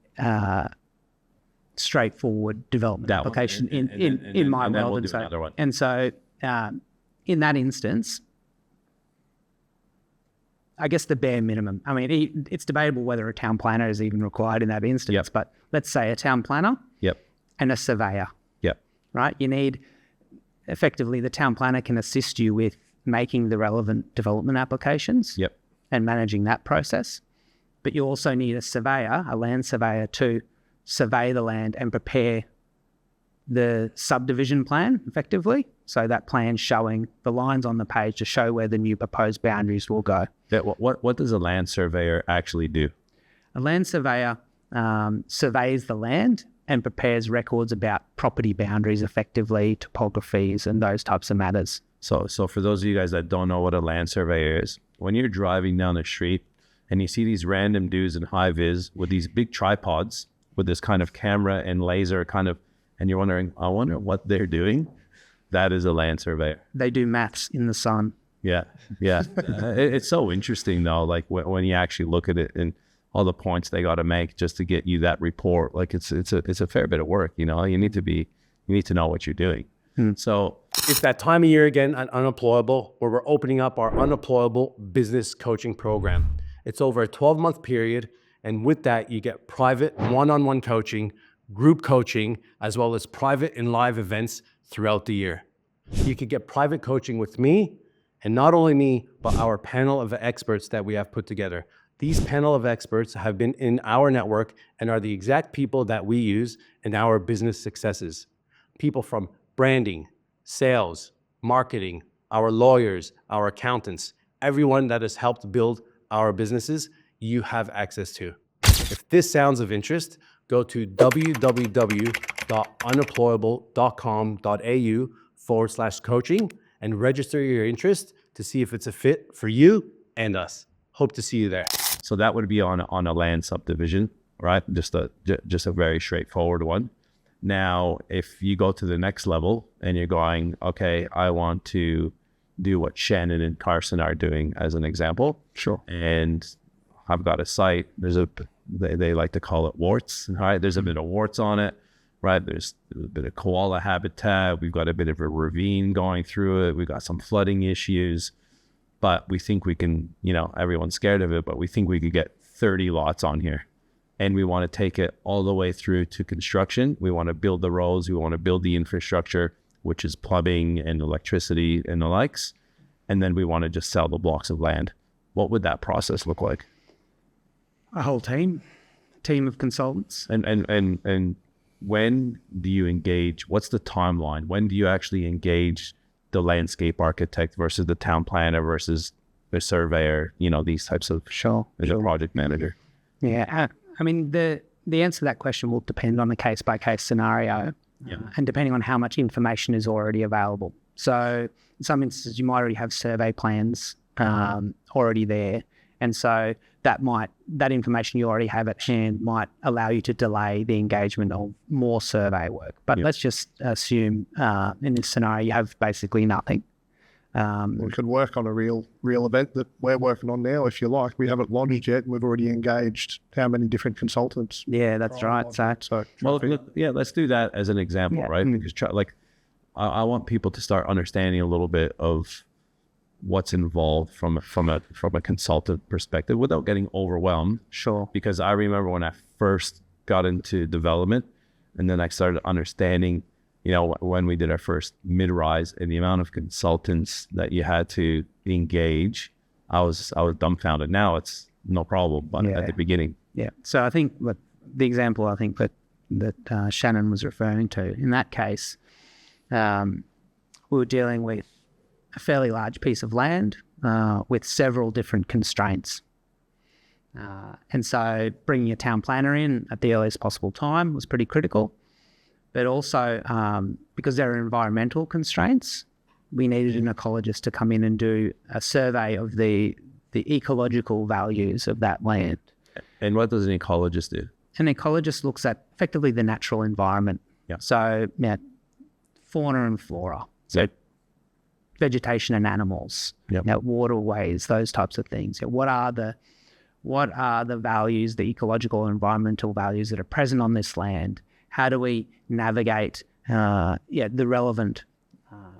straightforward development application in my world. And so in that instance, I guess the bare minimum. I mean, it's debatable whether a town planner is even required in that instance, but let's say a town planner and a surveyor. Right? You need, effectively, the town planner can assist you with making the relevant development applications and managing that process. But you also need a surveyor, a land surveyor, to survey the land and prepare the subdivision plan effectively. So that plan showing the lines on the page to show where the new proposed boundaries will go. What does a land surveyor actually do? A land surveyor surveys the land and prepares records about property boundaries effectively, topographies, and those types of matters. So for those of you guys that don't know what a land surveyor is, when you're driving down the street and you see these random dudes in high vis with these big tripods with this kind of camera and laser kind of, and you're wondering, I wonder what they're doing. That is a land surveyor. They do maths in the sun. Yeah. It's so interesting though, like when you actually look at it and all the points they got to make just to get you that report. Like it's a fair bit of work, you know. You need to know what you're doing. So it's that time of year again at Unemployable where we're opening up our Unemployable Business Coaching Program. It's over a 12-month period, and with that, you get private one-on-one coaching, group coaching, as well as private and live events throughout the year. You could get private coaching with me, and not only me, but our panel of experts that we have put together. These panel of experts have been in our network and are the exact people that we use in our business successes. People from branding, sales, marketing, our lawyers, our accountants, everyone that has helped build our businesses, you have access to. If this sounds of interest, go to www.unemployable.com.au/coaching and register your interest to see if it's a fit for you and us. Hope to see you there. So that would be on a land subdivision, right? Just a very straightforward one. Now, if you go to the next level and you're going, okay, I want to do what Shannon and Carson are doing as an example. Sure. And I've got a site. They like to call it warts, right? There's a bit of warts on it, right? There's a bit of koala habitat. We've got a bit of a ravine going through it. We've got some flooding issues. But we think we can, you know, everyone's scared of it, but we think we could get 30 lots on here. And we want to take it all the way through to construction. We want to build the roads. We want to build the infrastructure, which is plumbing and electricity and the likes. And then we want to just sell the blocks of land. What would that process look like? A whole team of consultants. And when do you engage? What's the timeline? When do you actually engage the landscape architect versus the town planner versus the surveyor, you know, these types of the project manager? Yeah. I mean, the answer to that question will depend on a case-by-case scenario and depending on how much information is already available. So in some instances, you might already have survey plans already there. And so that information you already have at hand might allow you to delay the engagement of more survey work. But let's just assume in this scenario, you have basically nothing. We could work on a real event that we're working on now, if you like. We haven't launched yet. We've already engaged how many different consultants. Yeah, that's right. So let's do that as an example, right? Because I want people to start understanding a little bit of what's involved from a consultant perspective without getting overwhelmed. Sure. Because I remember when I first got into development, and then I started understanding, you know, when we did our first mid-rise and the amount of consultants that you had to engage, I was dumbfounded. Now it's no problem, but at the beginning. Yeah. So I think the example that Shannon was referring to, in that case, we were dealing with a fairly large piece of land with several different constraints. And so bringing a town planner in at the earliest possible time was pretty critical. But also, because there are environmental constraints, we needed an ecologist to come in and do a survey of the ecological values of that land. And what does an ecologist do? An ecologist looks at effectively the natural environment. Yeah. So fauna and flora. So vegetation and animals, waterways, those types of things. What are the values, the ecological and environmental values that are present on this land? How do we navigate the relevant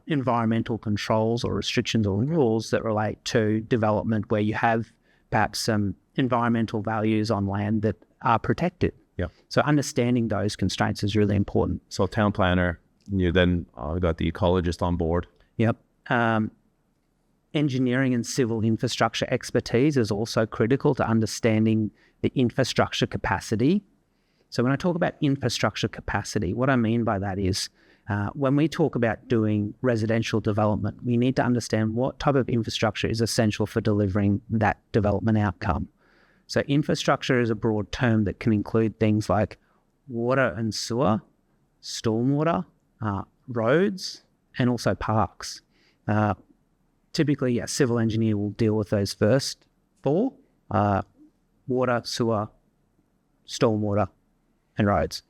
environmental controls or restrictions or rules that relate to development where you have perhaps some environmental values on land that are protected? Yeah. So understanding those constraints is really important. So town planner, you then got the ecologist on board. Yep. Engineering and civil infrastructure expertise is also critical to understanding the infrastructure capacity. So when I talk about infrastructure capacity, what I mean by that is when we talk about doing residential development, we need to understand what type of infrastructure is essential for delivering that development outcome. So infrastructure is a broad term that can include things like water and sewer, stormwater, roads, and also parks. Typically, a civil engineer will deal with those first four: water, sewer, stormwater, and roads.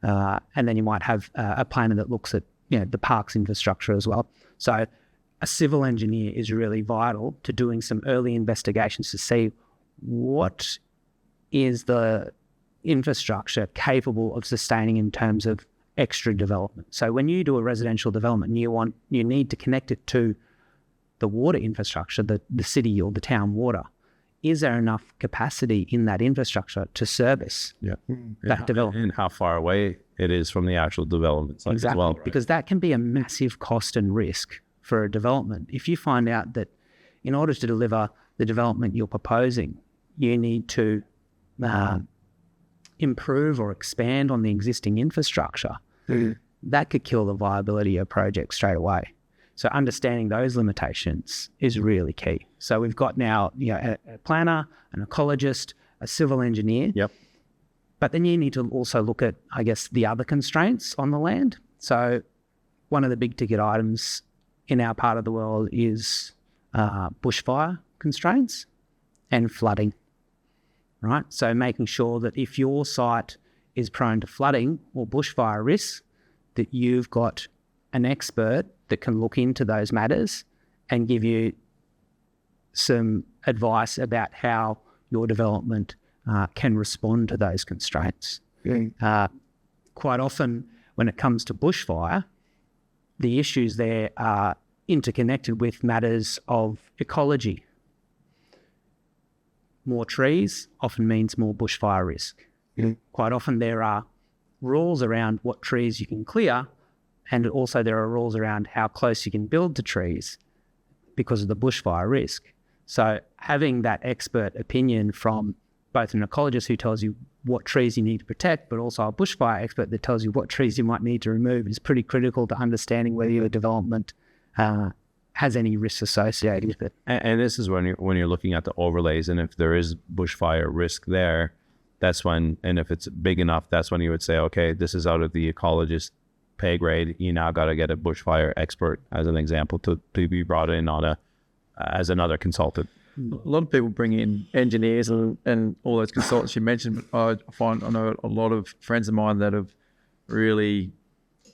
And then you might have a planner that looks at the parks infrastructure as well. So a civil engineer is really vital to doing some early investigations to see what is the infrastructure capable of sustaining in terms of extra development. So when you do a residential development, you need to connect it to the water infrastructure, the city or the town water. Is there enough capacity in that infrastructure to service that development? And how far away it is from the actual development site Exactly, as well. Right? because that can be a massive cost and risk for a development. If you find out that in order to deliver the development you're proposing, you need to improve or expand on the existing infrastructure, that could kill the viability of a project straight away. So understanding those limitations is really key. So we've got now a planner, an ecologist, a civil engineer. Yep. But then you need to also look at, I guess, the other constraints on the land. So one of the big ticket items in our part of the world is bushfire constraints and flooding, right? So making sure that if your site is prone to flooding or bushfire risks, that you've got an expert that can look into those matters and give you some advice about how your development can respond to those constraints. Quite often when it comes to bushfire, the issues there are interconnected with matters of ecology. More trees often means more bushfire risk. Quite often there are rules around what trees you can clear, and also there are rules around how close you can build to trees because of the bushfire risk. So having that expert opinion from both an ecologist who tells you what trees you need to protect, but also a bushfire expert that tells you what trees you might need to remove is pretty critical to understanding whether your development has any risks associated with it. And this is when you're looking at the overlays, and if there is bushfire risk there, that's when, and if it's big enough, that's when you would say, okay, this is out of the ecologist pay grade. You now got to get a bushfire expert, as an example, to be brought in as another consultant. A lot of people bring in engineers and all those consultants you mentioned, but I know a lot of friends of mine that have really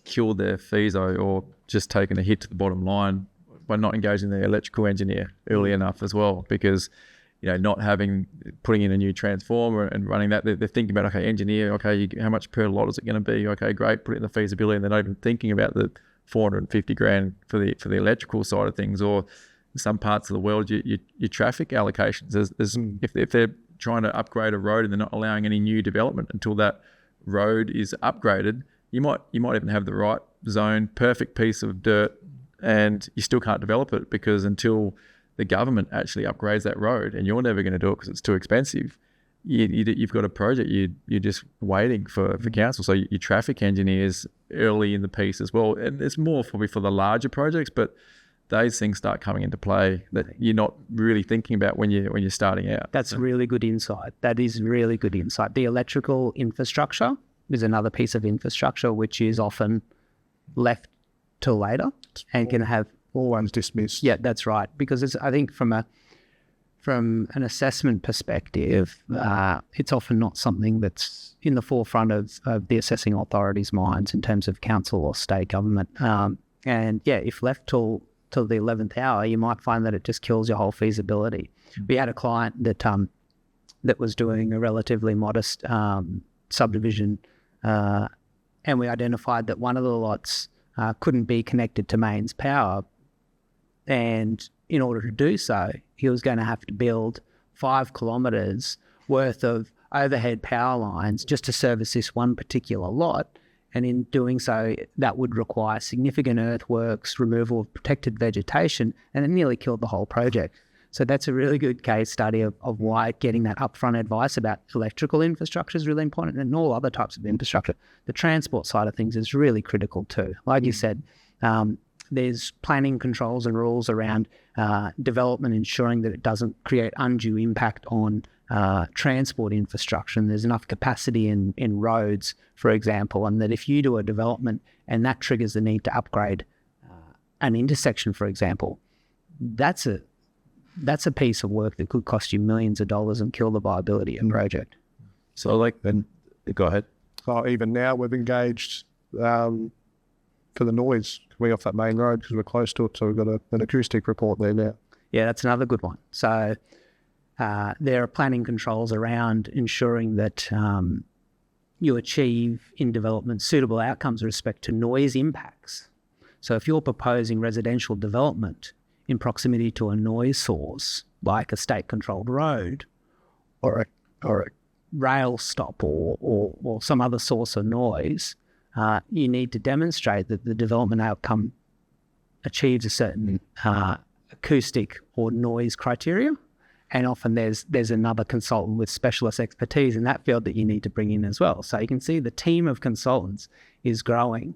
killed their fees or just taken a hit to the bottom line by not engaging the electrical engineer early enough as well, because not putting in a new transformer and running that, they're thinking about, okay, engineer, okay, how much per lot is it going to be? Okay, great, put it in the feasibility, and they're not even thinking about the 450 grand for the electrical side of things. Or in some parts of the world, your traffic allocations, if they're trying to upgrade a road and they're not allowing any new development until that road is upgraded, you might even have the right zone, perfect piece of dirt, and you still can't develop it because until the government actually upgrades that road, and you're never going to do it because it's too expensive, you've got a project, you're just waiting for council. So your traffic engineers early in the piece as well, and it's more probably for the larger projects, but those things start coming into play that you're not really thinking about when you're starting out. That's really good insight. That is really good insight. The electrical infrastructure is another piece of infrastructure which is often left till later and can have Always dismissed. Yeah, that's right. Because I think from an assessment perspective, it's often not something that's in the forefront of the assessing authorities' minds in terms of council or state government. And yeah, if left till the 11th hour, you might find that it just kills your whole feasibility. We had a client that was doing a relatively modest subdivision, and we identified that one of the lots couldn't be connected to mains power. And in order to do so, he was going to have to build 5 kilometres worth of overhead power lines just to service this one particular lot. And in doing so, that would require significant earthworks, removal of protected vegetation, and it nearly killed the whole project. So that's a really good case study of why getting that upfront advice about electrical infrastructure is really important, and all other types of infrastructure. The transport side of things is really critical too. Like you said, there's planning controls and rules around development, ensuring that it doesn't create undue impact on transport infrastructure, and there's enough capacity in roads, for example, and that if you do a development and that triggers the need to upgrade an intersection, for example, that's a piece of work that could cost you millions of dollars and kill the viability of a project. So then go ahead. So even now we've engaged for the noise coming off that main road because we're close to it. So we've got an acoustic report there now. Yeah, that's another good one. So there are planning controls around ensuring that you achieve in development suitable outcomes with respect to noise impacts. So if you're proposing residential development in proximity to a noise source, like a state-controlled road or a rail stop or some other source of noise, you need to demonstrate that the development outcome achieves a certain acoustic or noise criteria. And often there's another consultant with specialist expertise in that field that you need to bring in as well. So you can see the team of consultants is growing.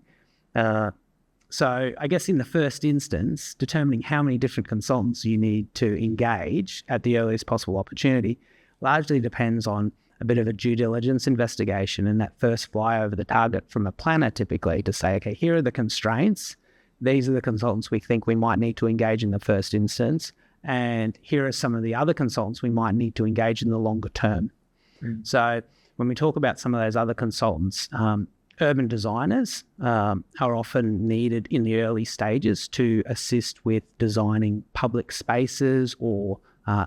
So I guess in the first instance, determining how many different consultants you need to engage at the earliest possible opportunity largely depends on a bit of a due diligence investigation and that first fly over the target from a planner typically to say, okay, here are the constraints. These are the consultants we think we might need to engage in the first instance. And here are some of the other consultants we might need to engage in the longer term. So when we talk about some of those other consultants, urban designers are often needed in the early stages to assist with designing public spaces or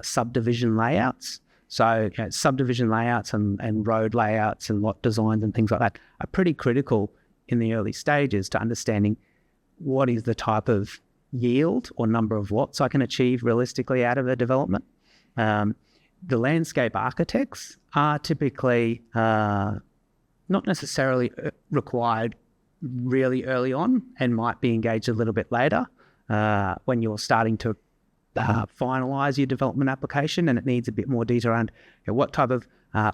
subdivision layouts. So subdivision layouts and road layouts and lot designs and things like that are pretty critical in the early stages to understanding what is the type of yield or number of lots I can achieve realistically out of a development. The landscape architects are typically not necessarily required really early on and might be engaged a little bit later when you're starting to finalise your development application and it needs a bit more detail around what type of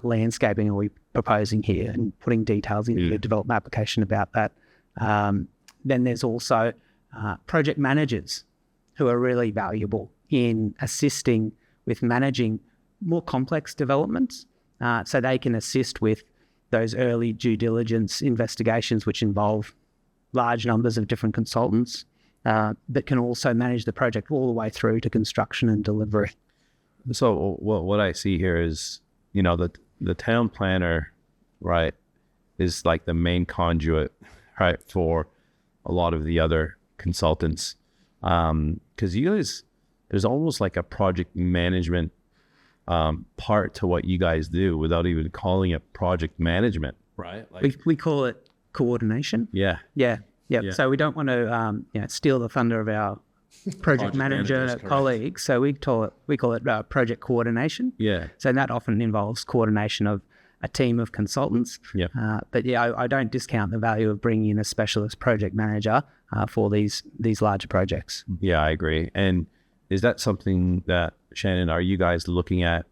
landscaping are we proposing here and putting details into your development application about that. Then there's also project managers who are really valuable in assisting with managing more complex developments. So they can assist with those early due diligence investigations, which involve large numbers of different consultants that can also manage the project all the way through to construction and delivery. So what I see here is, the town planner, right, is like the main conduit, right, for a lot of the other consultants. Because you guys, there's almost like a project management part to what you guys do without even calling it project management, right? Like we call it coordination. Yeah. So we don't want to steal the thunder of our project manager colleagues. So we call it project coordination. Yeah. So that often involves coordination of a team of consultants. Yeah. But I don't discount the value of bringing in a specialist project manager for these larger projects. Yeah, I agree. And is that something that, Shannon, are you guys looking at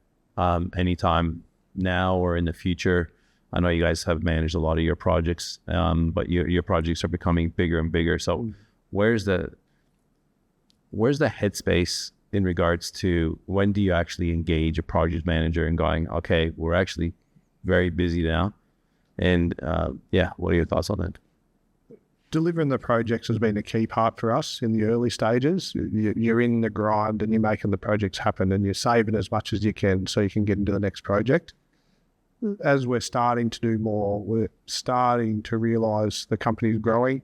anytime now or in the future? I know you guys have managed a lot of your projects, but your projects are becoming bigger and bigger. So where's the headspace in regards to when do you actually engage a project manager and going, okay, we're actually very busy now? And what are your thoughts on that? Delivering the projects has been a key part for us in the early stages. You're in the grind and you're making the projects happen and you're saving as much as you can so you can get into the next project. As we're starting to do more, we're starting to realise the company's growing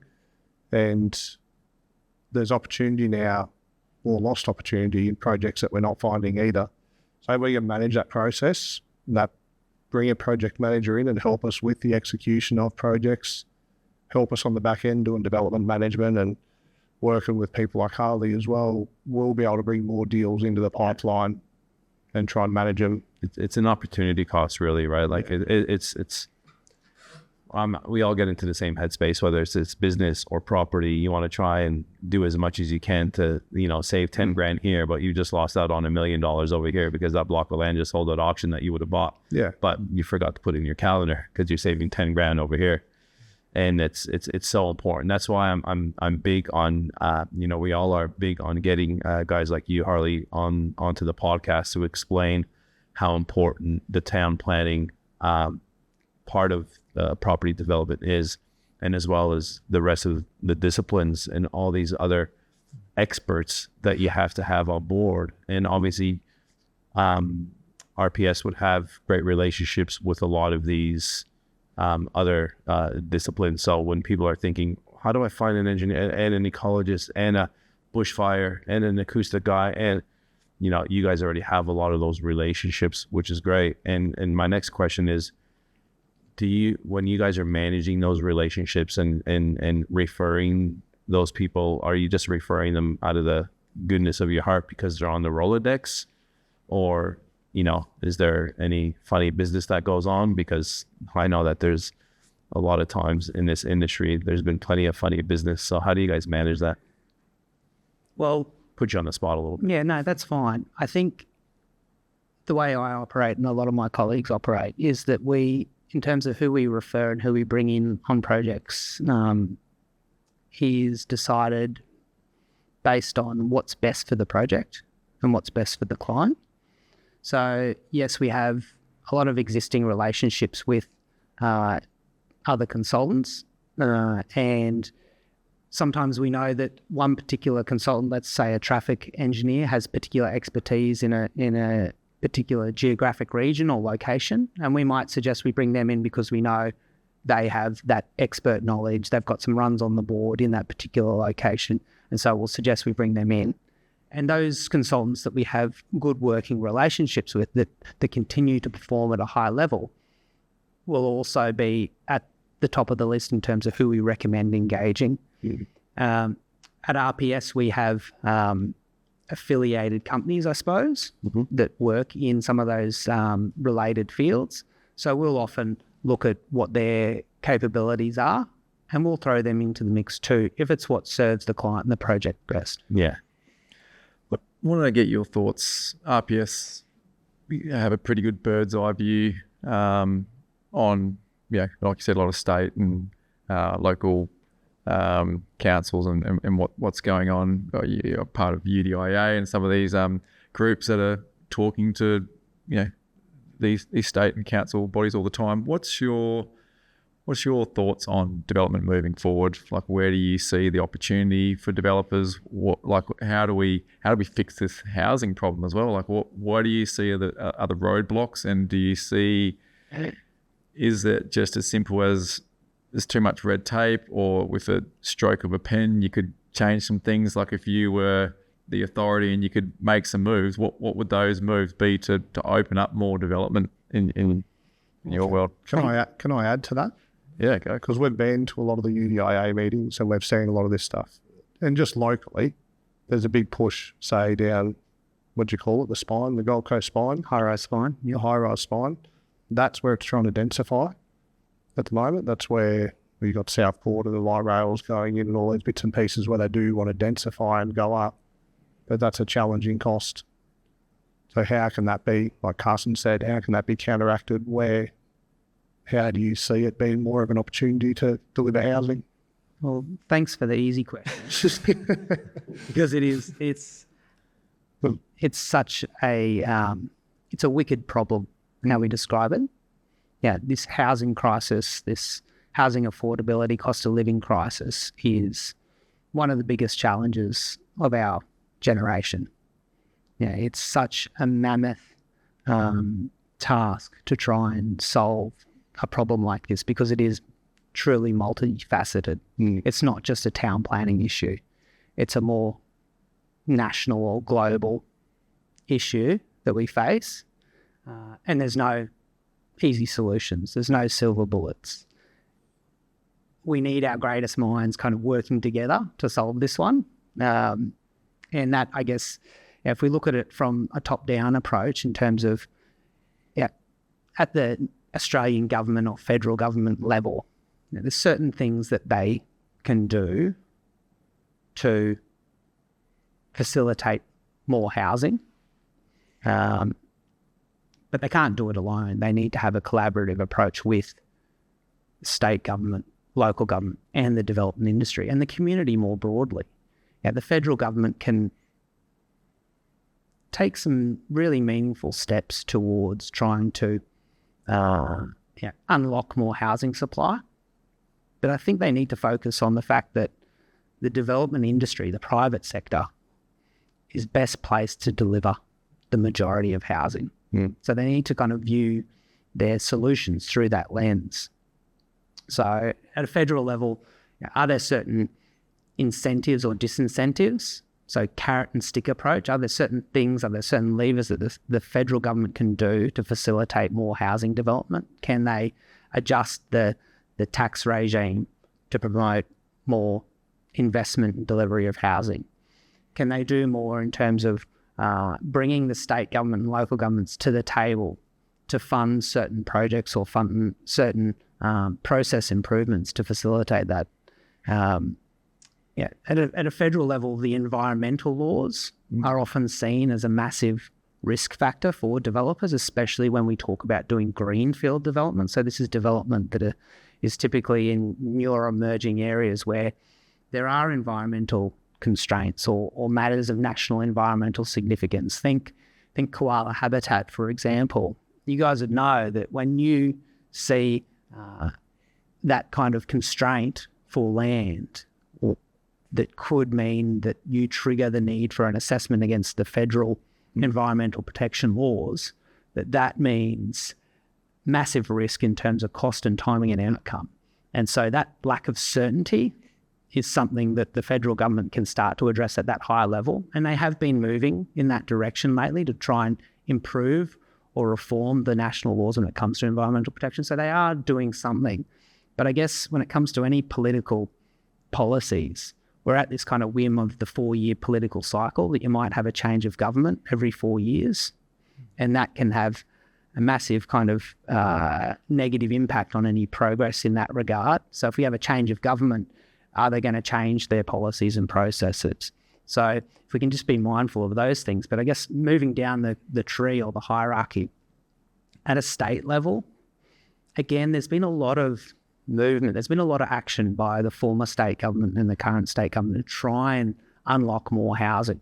and there's opportunity now, or lost opportunity in projects that we're not finding either. So we can manage that process, bring a project manager in and help us with the execution of projects, help us on the back end doing development management and working with people like Harley as well. We'll be able to bring more deals into the pipeline and try and manage them. It's an opportunity cost, really, right? Like it's we all get into the same headspace, whether it's business or property. You want to try and do as much as you can to, save 10 grand here, but you just lost out on $1 million over here because that block of land just sold at auction that you would have bought. Yeah. But you forgot to put it in your calendar because you're saving 10 grand over here. And it's so important. That's why I'm big on, we all are big on getting guys like you, Harley, onto the podcast to explain how important the town planning part of property development is, and as well as the rest of the disciplines and all these other experts that you have to have on board. And obviously, RPS would have great relationships with a lot of these other disciplines. So when people are thinking, how do I find an engineer and an ecologist and a bushfire and an acoustic guy, and you guys already have a lot of those relationships, which is great. And my next question is, when you guys are managing those relationships and referring those people, are you just referring them out of the goodness of your heart because they're on the Rolodex? Or, is there any funny business that goes on? Because I know that there's a lot of times in this industry, there's been plenty of funny business. So how do you guys manage that? Well, put you on the spot a little bit. Yeah, no, that's fine. I think the way I operate and a lot of my colleagues operate is that we, in terms of who we refer and who we bring in on projects, is decided based on what's best for the project and what's best for the client. So yes, we have a lot of existing relationships with other consultants, and sometimes we know that one particular consultant, let's say a traffic engineer, has particular expertise in a particular geographic region or location, and we might suggest we bring them in because we know they have that expert knowledge. They've got some runs on the board in that particular location, and so we'll suggest we bring them in. And those consultants that we have good working relationships with that continue to perform at a high level will also be at the top of the list in terms of who we recommend engaging. At RPS, we have affiliated companies, I suppose, that work in some of those related fields. So we'll often look at what their capabilities are, and we'll throw them into the mix too, if it's what serves the client and the project best. Yeah. Look, wanted to get your thoughts. RPS, we have a pretty good bird's eye view on, like you said, a lot of state and local councils and what's going on. You're part of UDIA and some of these groups that are talking to these state and council bodies all the time. What's your thoughts on development moving forward? Like, where do you see the opportunity for developers? How do we fix this housing problem as well? Like, what do you see are the roadblocks, and do you see, is it just as simple as there's too much red tape, or with a stroke of a pen you could change some things? Like, if you were the authority and you could make some moves, what would those moves be to open up more development in your world? Can I add to that? Yeah, go. Because we've been to a lot of the UDIA meetings and we've seen a lot of this stuff. And just locally, there's a big push, say, down, what do you call it, the spine, the Gold Coast spine? High-rise spine. The high-rise spine. That's where it's trying to densify at the moment. That's where we've got Southport and the light rails going in and all those bits and pieces where they do want to densify and go up. But that's a challenging cost. So how can that be, like Carson said, how can that be counteracted? How do you see it being more of an opportunity to deliver housing? Well, thanks for the easy question. Because it's such a, it's a wicked problem, how we describe it. Yeah, this housing crisis, this housing affordability, cost of living crisis is one of the biggest challenges of our generation. Yeah, it's such a mammoth task to try and solve a problem like this, because it is truly multifaceted. It's not just a town planning issue. It's a more national or global issue that we face. And there's no easy solutions. There's no silver bullets. We need our greatest minds kind of working together to solve this one. And that, I guess, if we look at it from a top-down approach in terms of, at the Australian government or federal government level, there's certain things that they can do to facilitate more housing, but they can't do it alone. They need to have a collaborative approach with state government, local government, and the development industry and the community more broadly. The federal government can take some really meaningful steps towards trying to unlock more housing supply. But I think they need to focus on the fact that the development industry, the private sector, is best placed to deliver the majority of housing. So they need to kind of view their solutions through that lens. So at a federal level, are there certain incentives or disincentives? So carrot and stick approach, are there certain things, are there certain levers that the federal government can do to facilitate more housing development? Can they adjust the tax regime to promote more investment and delivery of housing? Can they do more in terms of bringing the state government and local governments to the table to fund certain projects or fund certain process improvements to facilitate that? At a federal level, the environmental laws are often seen as a massive risk factor for developers, especially when we talk about doing greenfield development. So this is development that is typically in newer emerging areas where there are environmental constraints or matters of national environmental significance. Think koala habitat, for example. You guys would know that when you see that kind of constraint for land, that could mean that you trigger the need for an assessment against the federal environmental protection laws, that means massive risk in terms of cost and timing and outcome. And so that lack of certainty is something that the federal government can start to address at that higher level. And they have been moving in that direction lately to try and improve or reform the national laws when it comes to environmental protection. So they are doing something. But I guess when it comes to any political policies, we're at this kind of whim of the 4-year political cycle that you might have a change of government every 4 years. And that can have a massive kind of negative impact on any progress in that regard. So if we have a change of government, are they going to change their policies and processes? So if we can just be mindful of those things. But I guess moving down the tree or the hierarchy at a state level, again, there's been a lot of movement. There's been a lot of action by the former state government and the current state government to try and unlock more housing,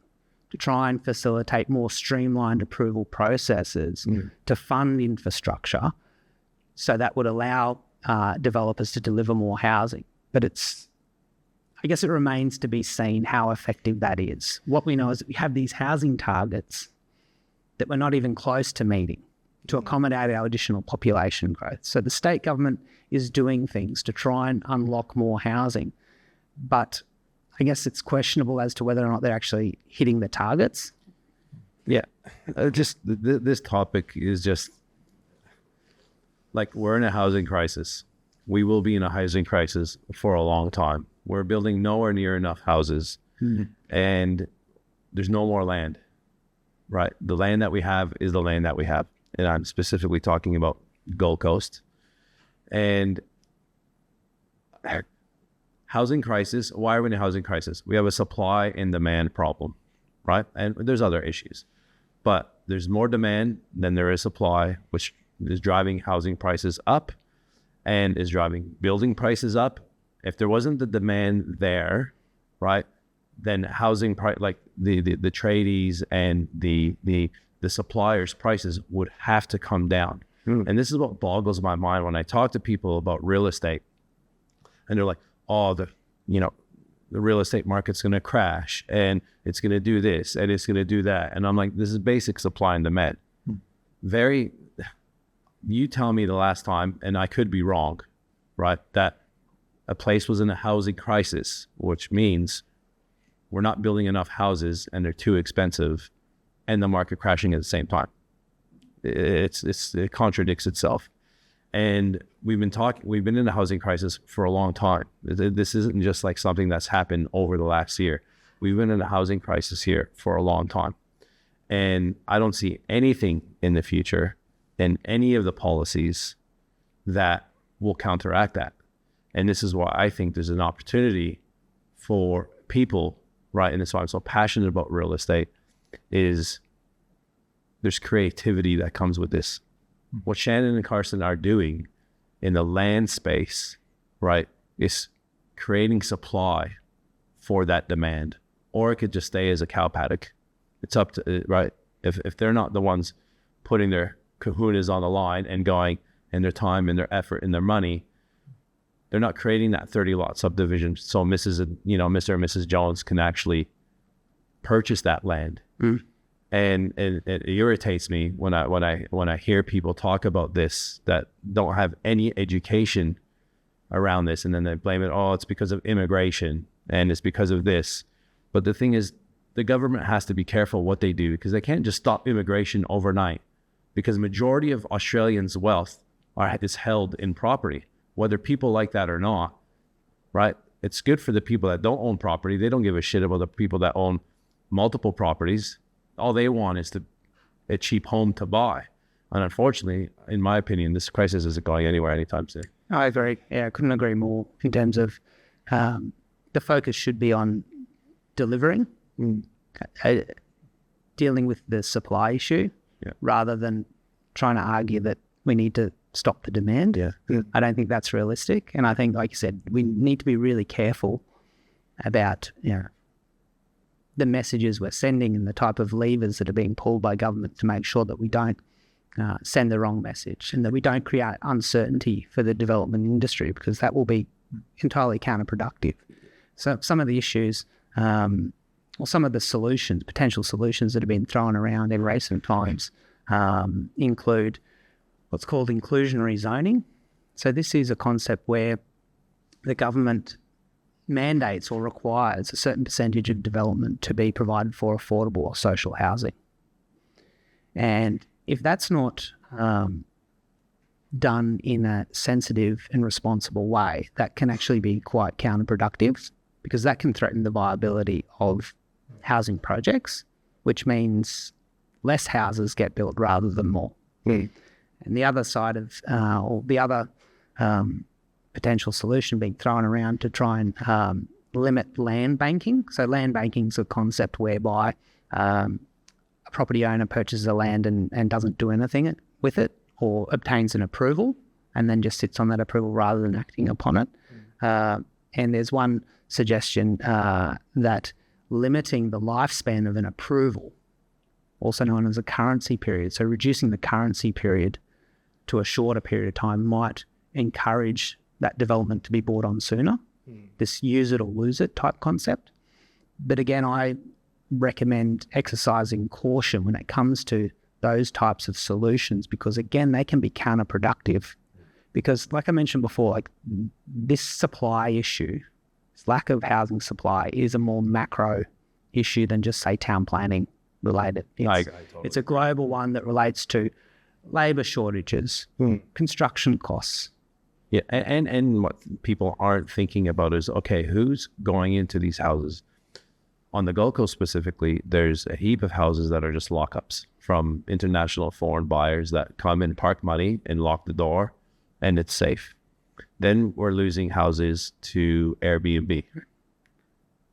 to try and facilitate more streamlined approval processes, to fund infrastructure, so that would allow developers to deliver more housing. But I guess it remains to be seen how effective that is. What we know is that we have these housing targets that we're not even close to meeting to accommodate our additional population growth. So the state government is doing things to try and unlock more housing, but I guess it's questionable as to whether or not they're actually hitting the targets. Yeah, this topic is just like, we're in a housing crisis. We will be in a housing crisis for a long time. We're building nowhere near enough houses, and there's no more land, right? The land that we have is the land that we have. And I'm specifically talking about Gold Coast. And housing crisis, why are we in a housing crisis? We have a supply and demand problem, right? And there's other issues. But there's more demand than there is supply, which is driving housing prices up and is driving building prices up. If there wasn't the demand there, right, then housing price, like the tradies and the suppliers' prices would have to come down. And this is what boggles my mind when I talk to people about real estate, and they're like, "Oh, the real estate market's going to crash, and it's going to do this, and it's going to do that." And I'm like, this is basic supply and demand. You tell me the last time, and I could be wrong, right, that a place was in a housing crisis, which means we're not building enough houses and they're too expensive, and the market crashing at the same time. It contradicts itself. And we've been in a housing crisis for a long time. This isn't just like something that's happened over the last year. We've been in a housing crisis here for a long time. And I don't see anything in the future in any of the policies that will counteract that. And this is why I think there's an opportunity for people, right? And that's why I'm so passionate about real estate, is there's creativity that comes with this. What Shannon and Carson are doing in the land space, right, is creating supply for that demand. Or it could just stay as a cow paddock. It's up to, right? If they're not the ones putting their kahunas on the line and going, and their time and their effort and their money, they're not creating that 30 lot subdivision. So Mr. and Mrs. Jones can actually purchase that land. And it irritates me when I hear people talk about this that don't have any education around this, and then they blame it, oh, it's because of immigration and it's because of this. But the thing is, the government has to be careful what they do, because they can't just stop immigration overnight, because majority of Australians' wealth is held in property, whether people like that or not, right? It's good for the people that don't own property. They don't give a shit about the people that own multiple properties. All they want is a cheap home to buy. And unfortunately, in my opinion, this crisis isn't going anywhere anytime soon. I agree. Yeah, I couldn't agree more in terms of the focus should be on delivering, dealing with the supply issue, rather than trying to argue that we need to stop the demand. I don't think that's realistic. And I think, like you said, we need to be really careful about, the messages we're sending and the type of levers that are being pulled by government to make sure that we don't send the wrong message, and that we don't create uncertainty for the development industry, because that will be entirely counterproductive. So some of the issues, or some of the solutions, potential solutions that have been thrown around in recent times, include what's called inclusionary zoning. So this is a concept where the government mandates or requires a certain percentage of development to be provided for affordable or social housing. And if that's not done in a sensitive and responsible way, that can actually be quite counterproductive, because that can threaten the viability of housing projects, which means less houses get built rather than more. And the other side of, or the other potential solution being thrown around to try and limit land banking. So land banking is a concept whereby a property owner purchases a land and doesn't do anything with it, or obtains an approval and then just sits on that approval rather than acting upon it. And there's one suggestion that limiting the lifespan of an approval, also known as a currency period, so reducing the currency period to a shorter period of time, might encourage that development to be brought on sooner. This use it or lose it type concept. But again, I recommend exercising caution when it comes to those types of solutions, because again, they can be counterproductive. Because like I mentioned before, like this supply issue, this lack of housing supply, is a more macro issue than just, say, town planning related. It's a global one that relates to labour shortages, construction costs. Yeah, and what people aren't thinking about is, okay, who's going into these houses? On the Gold Coast specifically, there's a heap of houses that are just lockups from international foreign buyers that come and park money and lock the door, and it's safe. Then we're losing houses to Airbnb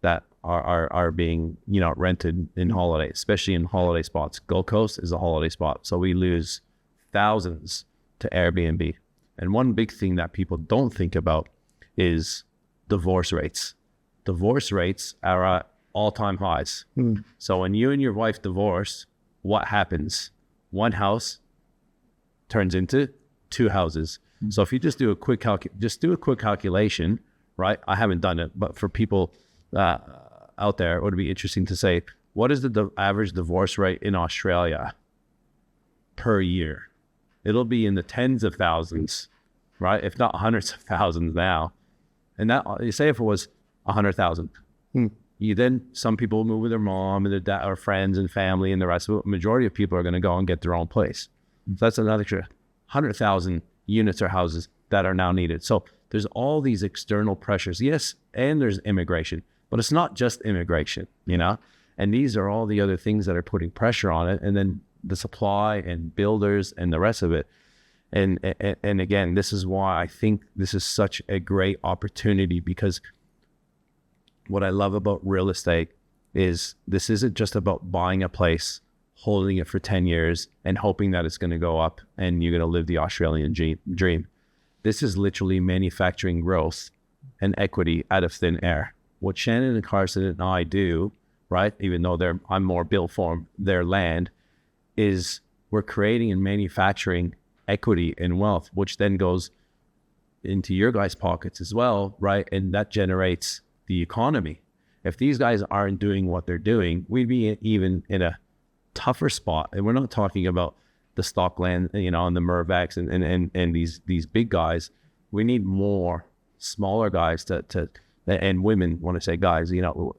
that are being, rented in holiday, especially in holiday spots. Gold Coast is a holiday spot, so we lose thousands to Airbnb. And one big thing that people don't think about is divorce rates. Divorce rates are at all-time highs. So when you and your wife divorce, what happens? One house turns into two houses. So if you just do a quick calculation, right? I haven't done it, but for people out there, it would be interesting to say, what is the average divorce rate in Australia per year? It'll be in the tens of thousands, right? If not hundreds of thousands now. And that, you say if it was 100,000, you then, some people move with their mom and their dad or friends and family, and the rest of it, majority of people are going to go and get their own place. So that's another extra 100,000 units or houses that are now needed. So there's all these external pressures. Yes, and there's immigration, but it's not just immigration, and these are all the other things that are putting pressure on it. And then the supply and builders and the rest of it. And again, this is why I think this is such a great opportunity, because what I love about real estate is this isn't just about buying a place, holding it for 10 years and hoping that it's going to go up and you're going to live the Australian dream. This is literally manufacturing growth and equity out of thin air. What Shannon and Carson and I do, right, even though I'm more built for their land, is we're creating and manufacturing equity and wealth, which then goes into your guys' pockets as well, right? And that generates the economy. If these guys aren't doing what they're doing, we'd be even in a tougher spot. And we're not talking about the Stockland, and the Mirvacs and these big guys. We need more smaller guys to and women, when I say guys,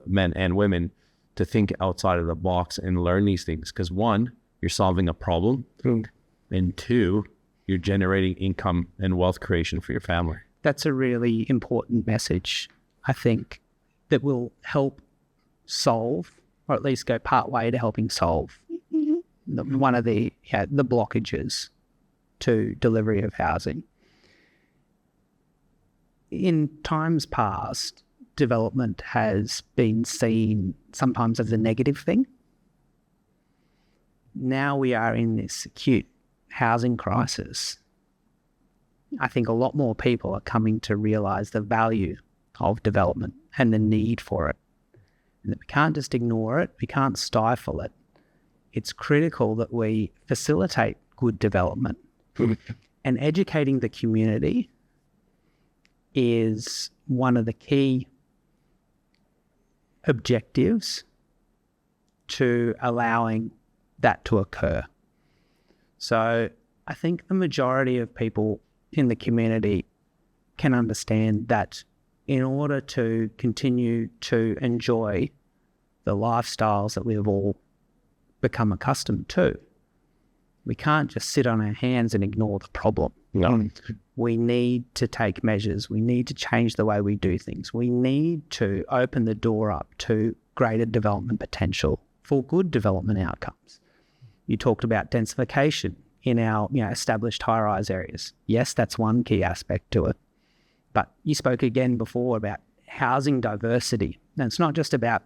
men and women, to think outside of the box and learn these things. Because one, you're solving a problem, and two, you're generating income and wealth creation for your family. That's a really important message, I think, that will help solve, or at least go part way to helping solve one of the blockages to delivery of housing. In times past, development has been seen sometimes as a negative thing. Now we are in this acute housing crisis. I think a lot more people are coming to realise the value of development and the need for it. And that we can't just ignore it, we can't stifle it. It's critical that we facilitate good development. And educating the community is one of the key objectives to allowing that to occur. So I think the majority of people in the community can understand that in order to continue to enjoy the lifestyles that we've all become accustomed to, we can't just sit on our hands and ignore the problem. No. We need to take measures. We need to change the way we do things. We need to open the door up to greater development potential for good development outcomes. You talked about densification in our established high-rise areas. Yes, that's one key aspect to it. But you spoke again before about housing diversity. And it's not just about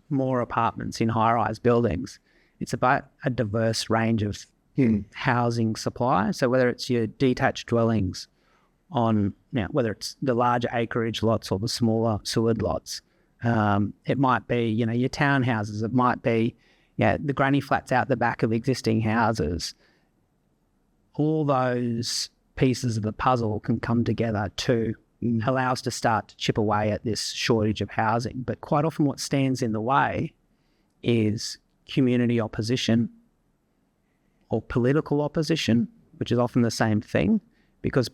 more apartments in high-rise buildings. It's about a diverse range of housing supply. So whether it's your detached dwellings on, whether it's the larger acreage lots or the smaller sewered lots, it might be, your townhouses, it might be, the granny flats out the back of existing houses. All those pieces of the puzzle can come together to allow us to start to chip away at this shortage of housing. But quite often what stands in the way is community opposition or political opposition, which is often the same thing, because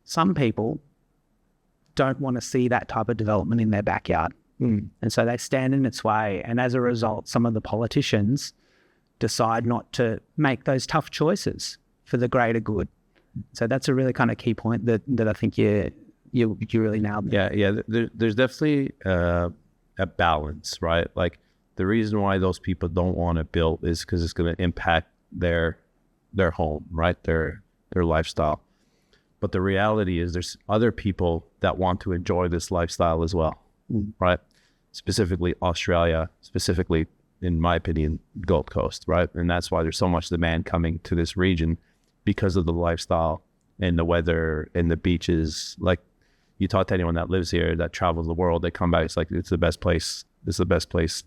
some people don't want to see that type of development in their backyard. And so they stand in its way. And as a result, some of the politicians decide not to make those tough choices for the greater good. So that's a really kind of key point that I think you really nailed. Yeah. There's definitely a balance, right? Like the reason why those people don't want to build is because it's going to impact their home, right? Their lifestyle. But the reality is there's other people that want to enjoy this lifestyle as well, right? Specifically Australia, specifically, in my opinion, Gold Coast, right? And that's why there's so much demand coming to this region, because of the lifestyle and the weather and the beaches. Like you talk to anyone that lives here, that travels the world, they come back, it's like, it's the best place. It's the best place,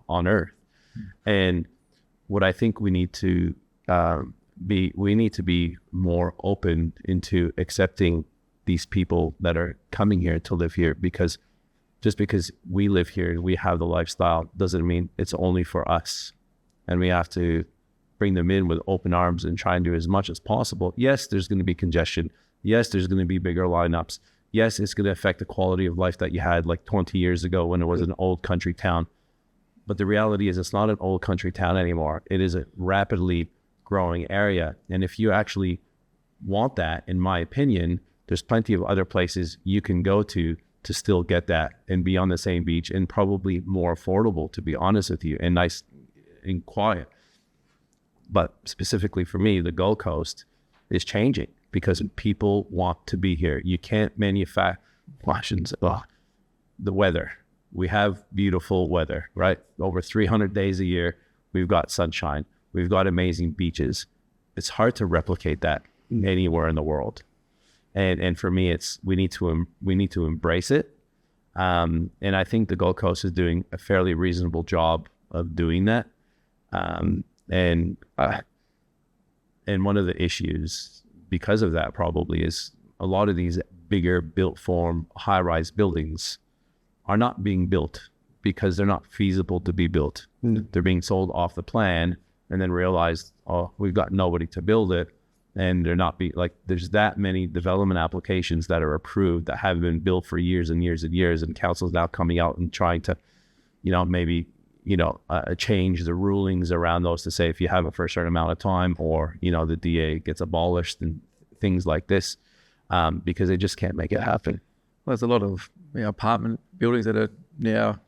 on earth. And what I think we need to be more open into accepting these people that are coming here to live here, because just because we live here and we have the lifestyle doesn't mean it's only for us. And we have to bring them in with open arms and try and do as much as possible. Yes, there's going to be congestion. Yes, there's going to be bigger lineups. Yes, it's going to affect the quality of life that you had like 20 years ago when it was an old country town. But the reality is it's not an old country town anymore. It is a rapidly growing area. And if you actually want that, in my opinion, there's plenty of other places you can go to still get that and be on the same beach, and probably more affordable, to be honest with you, and nice and quiet. But specifically for me, the Gold Coast, is changing because people want to be here. You can't manufacture the weather. We have beautiful weather, right? Over 300 days a year, we've got sunshine. We've got amazing beaches. It's hard to replicate that anywhere in the world. And for me, we need to embrace it. And I think the Gold Coast is doing a fairly reasonable job of doing that. And one of the issues because of that probably is a lot of these bigger built form high-rise buildings are not being built because they're not feasible to be built. They're being sold off the plan and then realized, oh, we've got nobody to build it. And they're not there's that many development applications that are approved that have been built for years and years and years. And council's now coming out and trying to, maybe, change the rulings around those to say if you have it for a certain amount of time or, the DA gets abolished and things like this, because they just can't make it happen. Well, there's a lot of apartment buildings that are now,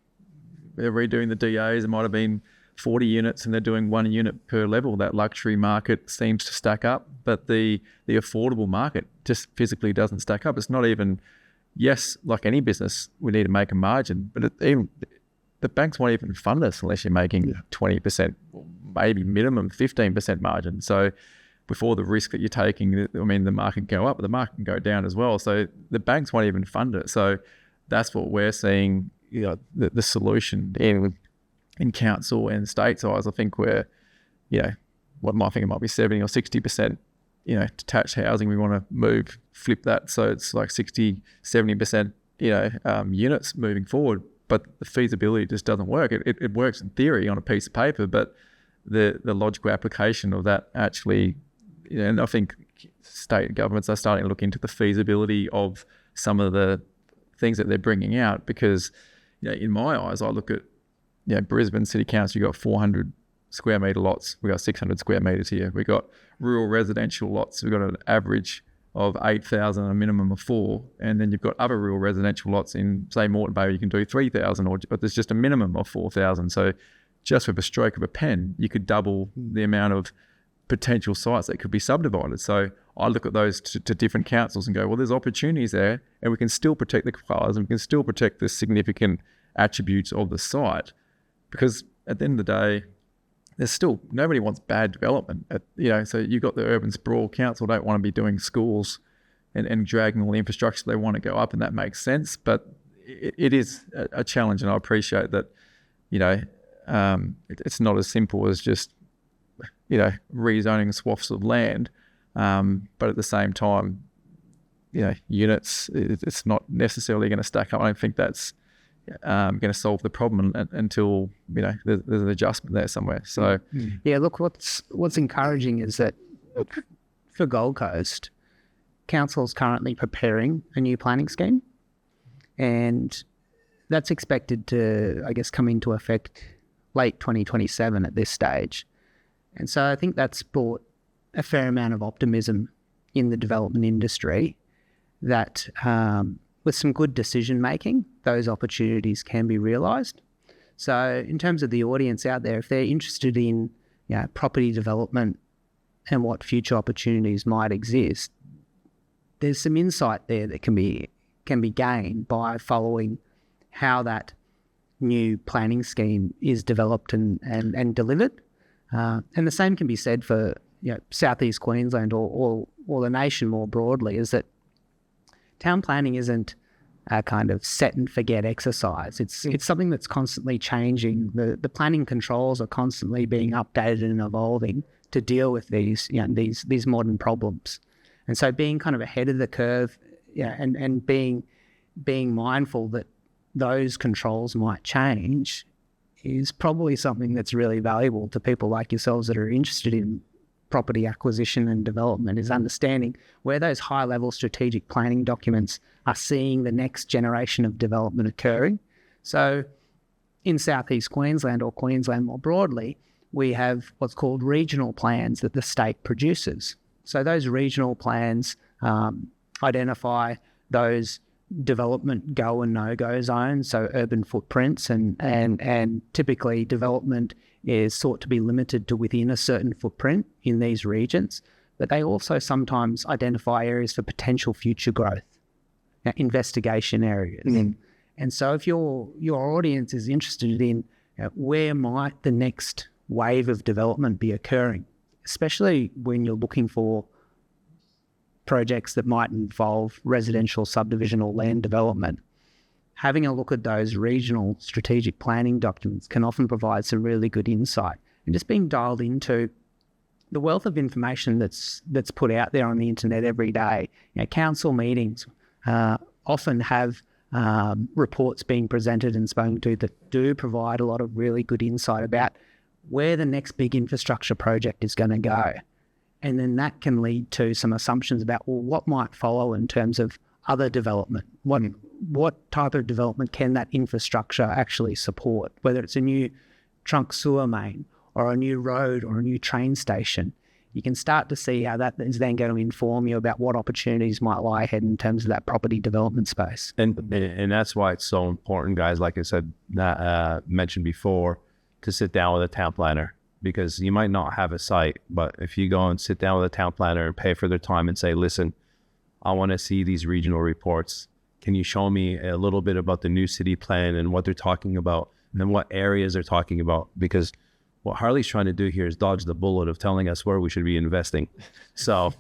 they're redoing the DAs. It might have been 40 units and they're doing 1 unit per level. That luxury market seems to stack up, but the affordable market just physically doesn't stack up. It's not even, yes, like any business, we need to make a margin, but even the banks won't even fund us unless you're making 20%, maybe minimum 15% margin. So before the risk that you're taking, I mean, the market can go up, but the market can go down as well. So the banks won't even fund it. So that's what we're seeing, the solution in council and state size. I think we're, I think it might be 70 or 60%, detached housing. We want to flip that. So it's like 60, 70%, units moving forward, but the feasibility just doesn't work. It works in theory on a piece of paper, but the logical application of that actually, and I think state governments are starting to look into the feasibility of some of the things that they're bringing out, because, in my eyes, I look at, Brisbane City Council, you've got 400 square metre lots. We've got 600 square metres here. We've got rural residential lots. We've got an average of 8,000 and a minimum of 4. And then you've got other rural residential lots in, say, Moreton Bay, you can do 3,000, but there's just a minimum of 4,000. So just with a stroke of a pen, you could double the amount of potential sites that could be subdivided. So I look at those to different councils and go, well, there's opportunities there, and we can still protect the koalas and we can still protect the significant attributes of the site. Because at the end of the day, there's still, nobody wants bad development. So you've got the urban sprawl. Council don't want to be doing schools and dragging all the infrastructure. They want to go up, and that makes sense. But it is a challenge, and I appreciate that, it's not as simple as just, rezoning swaths of land. But at the same time, units, it's not necessarily going to stack up. I don't think that's going to solve the problem until there's an adjustment there somewhere. So yeah, look, what's encouraging is that for Gold Coast, council's currently preparing a new planning scheme, and that's expected to, I guess, come into effect late 2027 at this stage. And so I think that's brought a fair amount of optimism in the development industry that with some good decision making, those opportunities can be realised. So in terms of the audience out there, if they're interested in property development and what future opportunities might exist, there's some insight there that can be gained by following how that new planning scheme is developed and delivered. And the same can be said for Southeast Queensland or the nation more broadly, is that town planning isn't a kind of set and forget exercise. It's something that's constantly changing. The planning controls are constantly being updated and evolving to deal with these modern problems. And so being kind of ahead of the curve, and being mindful that those controls might change is probably something that's really valuable to people like yourselves that are interested in property acquisition and development, is understanding where those high-level strategic planning documents are seeing the next generation of development occurring. So in Southeast Queensland, or Queensland more broadly, we have what's called regional plans that the state produces. So those regional plans identify those development go and no-go zones, so urban footprints, and typically development is sought to be limited to within a certain footprint in these regions. but they also sometimes identify areas for potential future growth, investigation areas. And so if your audience is interested in where might the next wave of development be occurring, especially when you're looking for projects that might involve residential subdivision or land development, having a look at those regional strategic planning documents can often provide some really good insight. And just being dialed into the wealth of information that's put out there on the internet every day. Council meetings often have reports being presented and spoken to that do provide a lot of really good insight about where the next big infrastructure project is going to go. And then that can lead to some assumptions about, well, what might follow in terms of other development. What type of development can that infrastructure actually support, whether it's a new trunk sewer main or a new road or a new train station. You can start to see how that is then going to inform you about what opportunities might lie ahead in terms of that property development space. And that's why it's so important, guys, like I said, mentioned before, to sit down with a town planner, because you might not have a site, but if you go and sit down with a town planner and pay for their time and say, listen, I want to see these regional reports. Can you show me a little bit about the new city plan and what they're talking about and then what areas they're talking about? Because what Harley's trying to do here is dodge the bullet of telling us where we should be investing. So,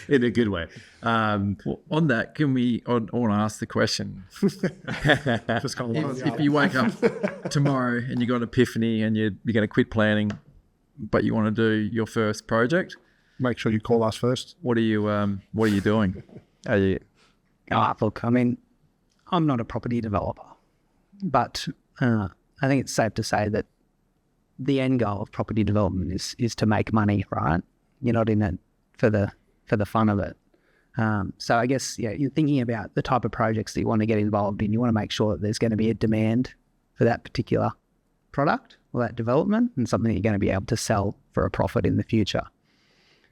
in a good way. Well, on that, I want to ask the question. Just kind of If you wake up tomorrow and you got an epiphany and you're going to quit planning, but you want to do your first project, make sure you call us first. what are you doing? Are you? Look, I mean, I'm not a property developer, but I think it's safe to say that the end goal of property development is to make money, right? You're not in it for the fun of it. So I guess, you're thinking about the type of projects that you want to get involved in. You want to make sure that there's going to be a demand for that particular product or that development and something that you're going to be able to sell for a profit in the future.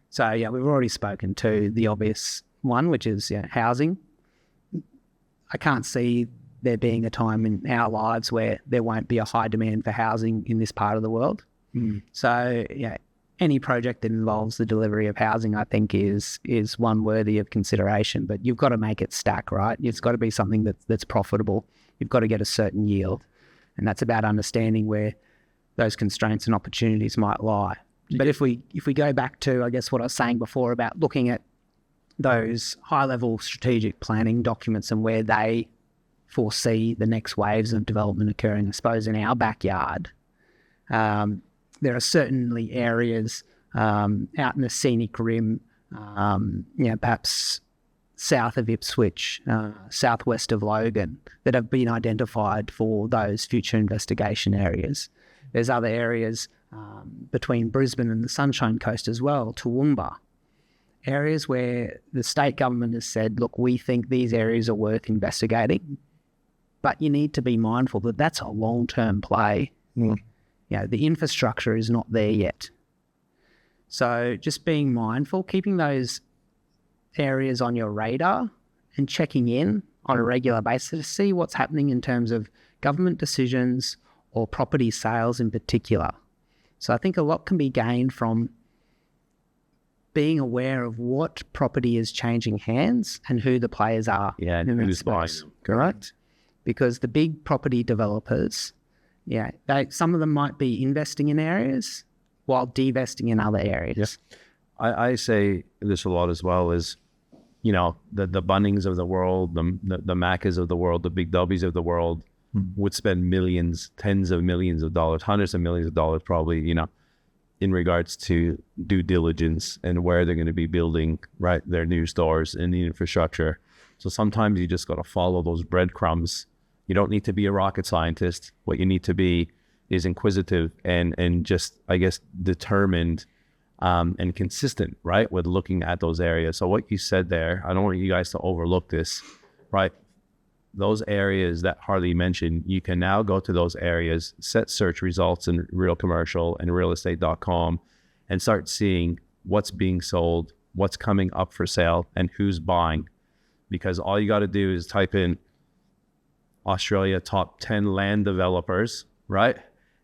So we've already spoken to the obvious one, which is housing. I can't see there being a time in our lives where there won't be a high demand for housing in this part of the world. So any project that involves the delivery of housing, I think, is one worthy of consideration. But you've got to make it stack, right? It's got to be something that's profitable. You've got to get a certain yield, and that's about understanding where those constraints and opportunities might lie. But if we go back to, I guess, what I was saying before about looking at those high-level strategic planning documents and where they foresee the next waves of development occurring, I suppose in our backyard, there are certainly areas out in the scenic rim, perhaps south of Ipswich, southwest of Logan, that have been identified for those future investigation areas. There's other areas between Brisbane and the Sunshine Coast as well, Toowoomba, areas where the state government has said, look, we think these areas are worth investigating, but you need to be mindful that that's a long-term play. The infrastructure is not there yet. So just being mindful, keeping those areas on your radar and checking in on a regular basis to see what's happening in terms of government decisions or property sales in particular. So I think a lot can be gained from being aware of what property is changing hands and who the players are. And who's buying them. Correct? Because the big property developers, some of them might be investing in areas while divesting in other areas. I say this a lot as well, is, the Bunnings of the world, the Maccas of the world, the Big W's of the world would spend millions, tens of millions of dollars, hundreds of millions of dollars probably, in regards to due diligence and where they're going to be building, right, their new stores and the infrastructure. So sometimes you just got to follow those breadcrumbs. You don't need to be a rocket scientist. What you need to be is inquisitive and just, I guess, determined and consistent, right, with looking at those areas. So what you said there, I don't want you guys to overlook this, right? Those areas that Harley mentioned, you can now go to those areas, set search results in Real Commercial and realestate.com and start seeing what's being sold, what's coming up for sale, and who's buying. Because all you got to do is type in Australia top 10 land developers, right?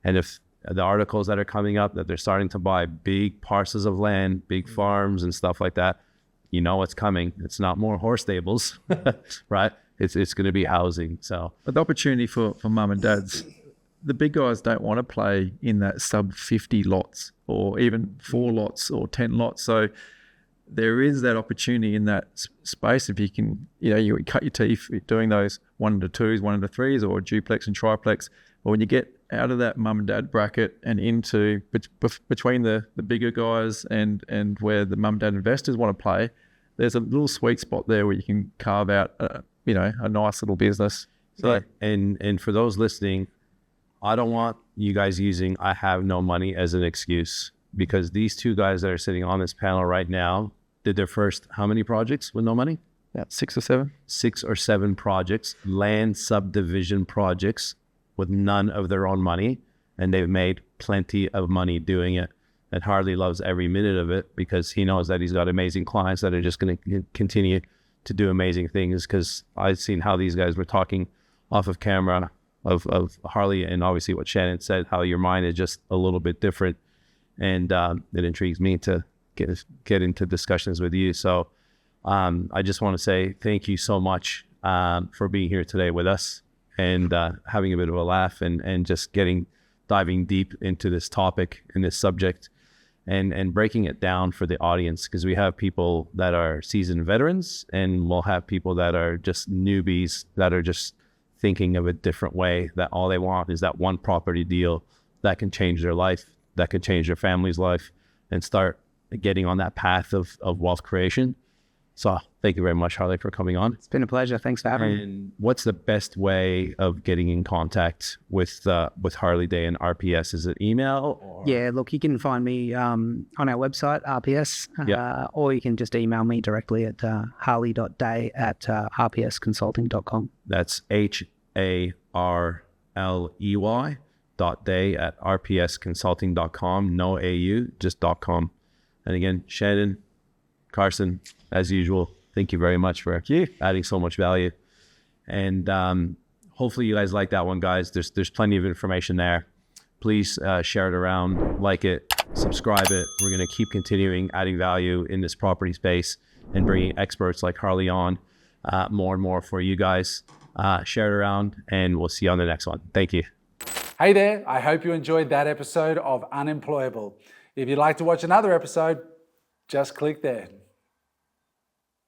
And if the articles that are coming up that they're starting to buy big parcels of land, big farms and stuff like that, you know what's coming. It's not more horse stables, right? It's going to be housing. So But the opportunity for mum and dads, the big guys don't want to play in that sub 50 lots or even 4 lots or 10 lots. So there is that opportunity in that space. If you can, you cut your teeth doing those 1 to 2s, 1 to 3s, or duplex and triplex. But when you get out of that mum and dad bracket and into between the bigger guys and where the mum and dad investors want to play, there's a little sweet spot there where you can carve out a nice little business. So and for those listening, I don't want you guys using "I have no money" as an excuse, because these two guys that are sitting on this panel right now did their first how many projects with no money? yeah, 6 or 7. 6 or 7 projects, land subdivision projects with none of their own money, and they've made plenty of money doing it. And Harley loves every minute of it because he knows that he's got amazing clients that are just going to continue to do amazing things. Because I've seen how these guys were talking off of camera of Harley, and obviously what Shannon said, how your mind is just a little bit different. And it intrigues me to get into discussions with you. So I just want to say thank you so much for being here today with us and having a bit of a laugh and just diving deep into this topic and this subject and breaking it down for the audience, because we have people that are seasoned veterans and we'll have people that are just newbies that are just thinking of a different way, that all they want is that one property deal that can change their life, that could change their family's life and start getting on that path of wealth creation. So thank you very much, Harley, for coming on. It's been a pleasure. Thanks for having me. And what's the best way of getting in contact with Harley Day and RPS? Is it email? Or? Yeah, look, you can find me on our website, RPS, or you can just email me directly at harley.day@rpsconsulting.com. That's HARLEY.day@rpsconsulting.com. No AU, just .com. And again, Shannon, Carson, as usual, thank you very much for adding so much value. And hopefully you guys like that one, guys. There's plenty of information there. Please share it around, like it, subscribe it. We're going to keep continuing adding value in this property space and bringing experts like Harley on more and more for you guys. Share it around, and we'll see you on the next one. Thank you. Hey there, I hope you enjoyed that episode of Unemployable. If you'd like to watch another episode, just click there.